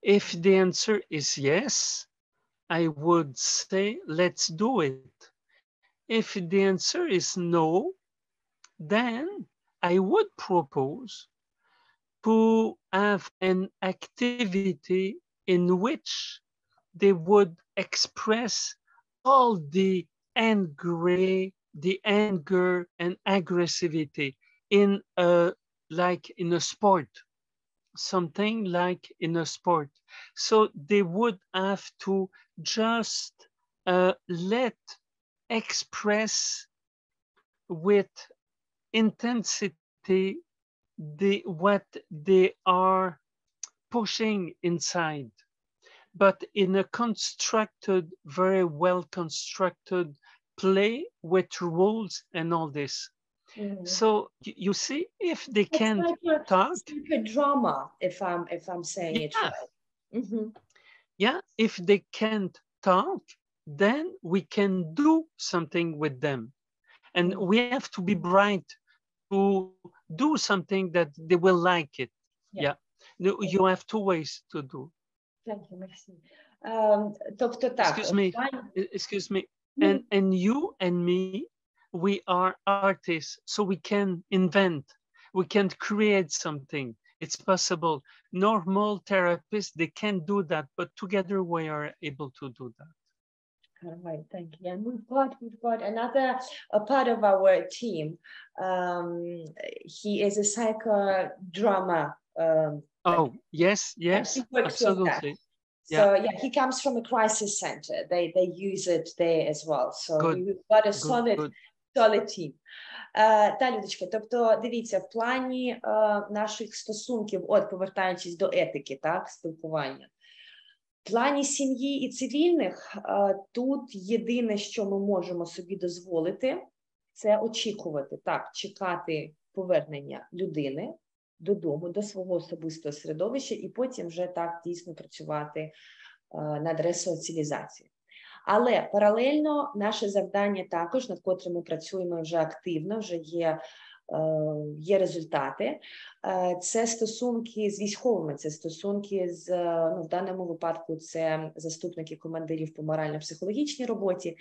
Speaker 1: If the answer is yes, I would say, let's do it. If the answer is no, then I would propose to have an activity in which they would express all the anger and aggressivity in a sport, something like in a sport. So they would have to just express with intensity what they are pushing inside. but in a constructed, very well constructed play with rules and all this. So you see, if they can't talk,
Speaker 2: it's like a drama, if I'm saying it right.
Speaker 1: Yeah, if they can't talk, then we can do something with them, and we have to be bright to do something that they will like it. Yeah. You have two ways to do.
Speaker 2: Thank you, merci. Тобто так.
Speaker 1: Excuse me. And you and me, we are artists, so we can invent, we can create something. It's possible. Normal therapists, they can't do that, but together we are able to do that.
Speaker 2: All right, thank you. And we've got another part of our team. He is a psychodrama.
Speaker 1: Oh, yes, absolutely.
Speaker 2: So yeah, he comes from a crisis center. They use it there as well. So we've got a solid team. Та, Людочка, тобто, дивіться, в плані наших стосунків, от повертаючись до етики, так, спілкування, в плані сім'ї і цивільних, тут єдине, що ми можемо собі дозволити, це очікувати, так, чекати повернення людини додому, до свого особистого середовища, і потім вже так дійсно працювати над ресоціалізацією. Але паралельно наше завдання також, над котрим ми працюємо вже активно, вже є результати. Це стосунки з військовими, це стосунки з, в даному випадку, це заступники командирів по морально-психологічній роботі,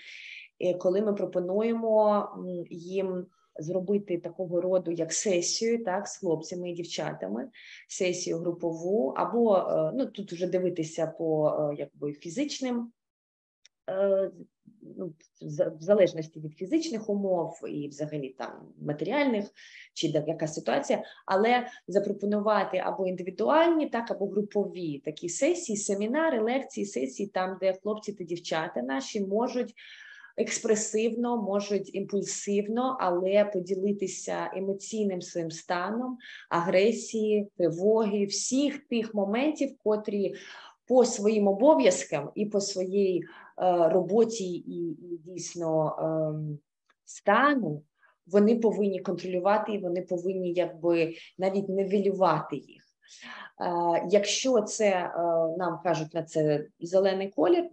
Speaker 2: коли ми пропонуємо їм зробити такого роду, як сесію, так, з хлопцями і дівчатами, сесію групову, або, тут вже дивитися по, фізичним, в залежності від фізичних умов і взагалі там матеріальних, чи яка ситуація, але запропонувати або індивідуальні, так, або групові такі сесії, семінари, лекції, сесії, там, де хлопці та дівчата наші можуть експресивно, можуть імпульсивно, але поділитися емоційним своїм станом, агресії, тривоги, всіх тих моментів, котрі по своїм обов'язкам і по своїй роботі і дійсно стану, вони повинні контролювати і вони повинні якби навіть нівелювати їх. Якщо це, нам кажуть на це зелений колір,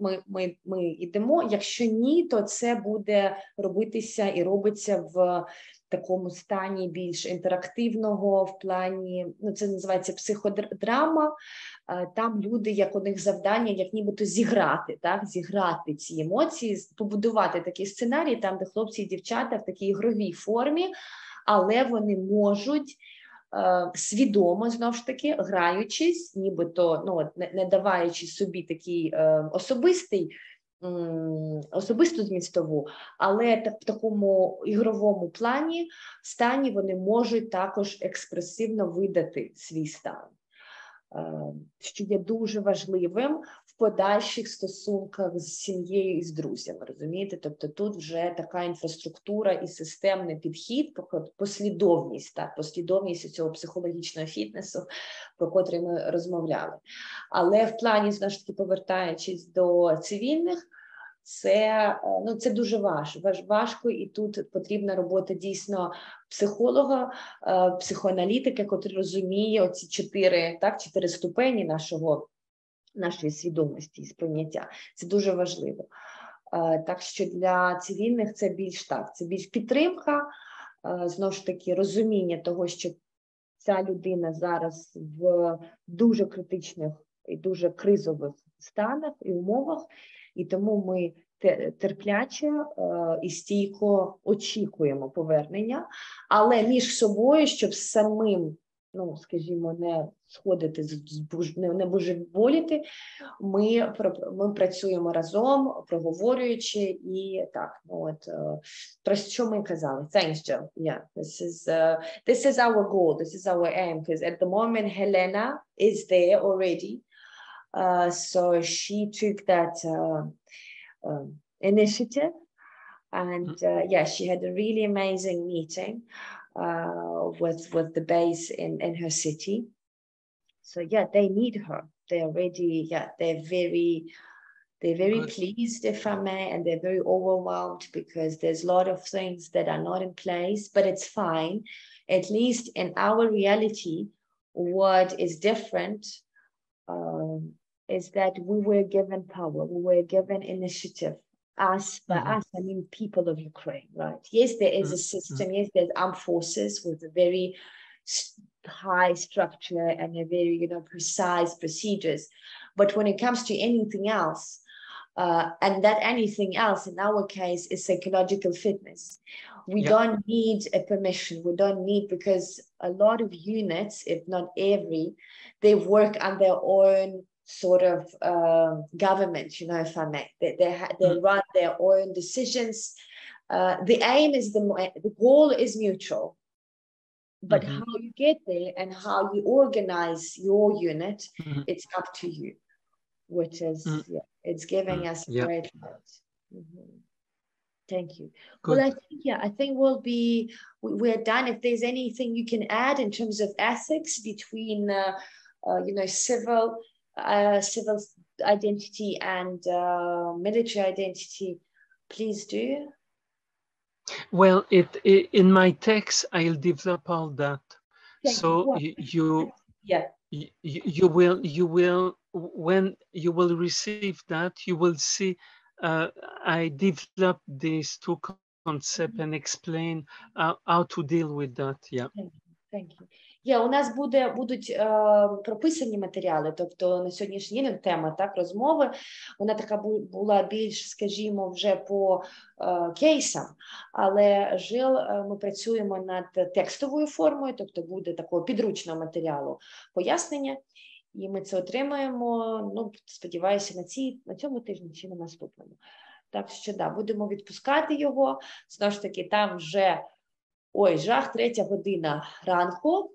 Speaker 2: ми йдемо, якщо ні, то це буде робитися і робиться в такому стані більш інтерактивного, в плані, це називається психодрама, там люди, як у них завдання, як нібито зіграти, так, зіграти ці емоції, побудувати такий сценарій, там, де хлопці і дівчата в такій ігровій формі, але вони можуть свідомо, знову ж таки, граючись, нібито, не даваючи собі такий особисту змістову, але в такому ігровому стані вони можуть також експресивно видати свій стан, що є дуже важливим в подальших стосунках з сім'єю і з друзями, розумієте? Тобто тут вже така інфраструктура і системний підхід, послідовність цього психологічного фітнесу, про котрий ми розмовляли. Але в плані, знову ж таки, повертаючись до цивільних, це дуже важко, і тут потрібна робота дійсно психолога, психоаналітика, який розуміє оці 4 ступені нашої свідомості і сприйняття. Це дуже важливо. Так що для цивільних це більш підтримка, знову ж таки розуміння того, що ця людина зараз в дуже критичних і дуже кризових станах і умовах, і тому ми терпляче і стійко очікуємо повернення, але між собою, щоб самим, скажімо, не сходити, не божеволіти, ми працюємо разом, проговорюючи, і так, про що ми казали. Thanks, Joe. Yeah, this is our goal, this is our aim, because at the moment Helena is there already, so she took that initiative, and she had a really amazing meeting with the base in her city. So yeah, they need her. they're already, yeah, they're very
Speaker 1: Good.
Speaker 2: pleased, if I may, and they're very overwhelmed because there's a lot of things that are not in place, but it's fine. At least in our reality, what is different is that we were given power, we were given initiative. Us, by us, I mean people of Ukraine, right? Yes, there is a system, yes, there's armed forces with a very high structure and a very, precise procedures. But when it comes to anything else, and that anything else in our case is psychological fitness. We don't need a permission. We don't need, because a lot of units, if not every, they work on their own sort of government, if I may. They run their own decisions. The aim is the goal is mutual. But how you get there and how you organize your unit, it's up to you, which is, it's giving us a great light. Thank you.
Speaker 1: Good.
Speaker 2: Well, I think we're done. If there's anything you can add in terms of ethics between, civil identity and military identity, please do.
Speaker 1: Well, in my text, I'll develop all that. You will, when you will receive that, you will see I develop these two concepts and explain how to deal with that. Yeah.
Speaker 2: Thank you. У нас будуть прописані матеріали, тобто на сьогоднішній день тема розмови, вона така була більш, скажімо, вже по кейсам, але ми працюємо над текстовою формою, тобто буде такого підручного матеріалу пояснення, і ми це отримаємо, сподіваюся, на цьому тижні чи на наступному. Так що, будемо відпускати його, знову ж таки, там вже, жах, 3:00 година ранку.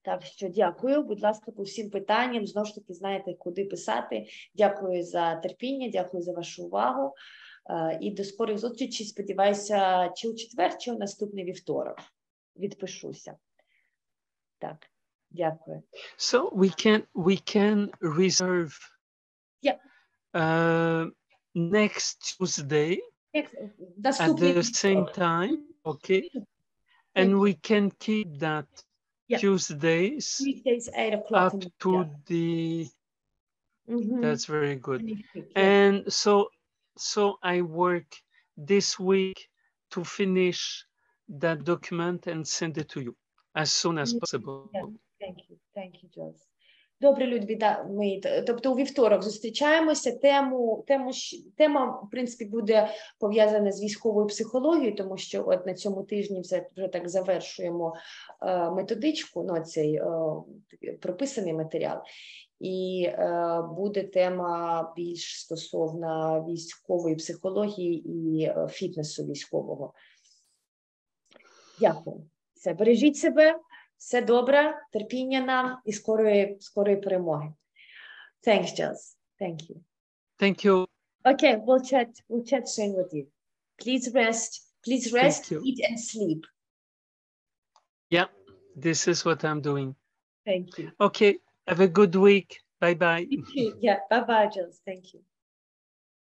Speaker 2: Так що дякую, будь ласка, по всім питанням. Знову ж таки, знаєте, куди писати. Дякую за терпіння, дякую за вашу увагу. І до скорих зустрічей, сподіваюся, чи у четвер, чи у наступний вівторок. Відпишуся. Так, дякую.
Speaker 1: So we can reserve next Tuesday at the same time, okay? And we can keep that Tuesdays
Speaker 2: 8 o'clock
Speaker 1: up to the that's very good. And so I work this week to finish that document and send it to you as soon as possible.
Speaker 2: Thank you, Joyce. Добре, Людвіда, тобто у вівторок зустрічаємося. Тема, в принципі, буде пов'язана з військовою психологією, тому що от на цьому тижні вже так завершуємо методичку, цей прописаний матеріал. І буде тема більш стосовна військової психології і фітнесу військового. Дякую. Все, бережіть себе. Все добре, терпіння нам і скорої перемоги. Thanks, Jules. Thank you.
Speaker 1: Thank you.
Speaker 2: Okay, we'll chat soon with you. Please rest, eat and sleep.
Speaker 1: Yeah, this is what I'm doing.
Speaker 2: Thank you.
Speaker 1: Okay, have a good week. Bye-bye.
Speaker 2: Yeah, bye-bye, Jules. Thank you.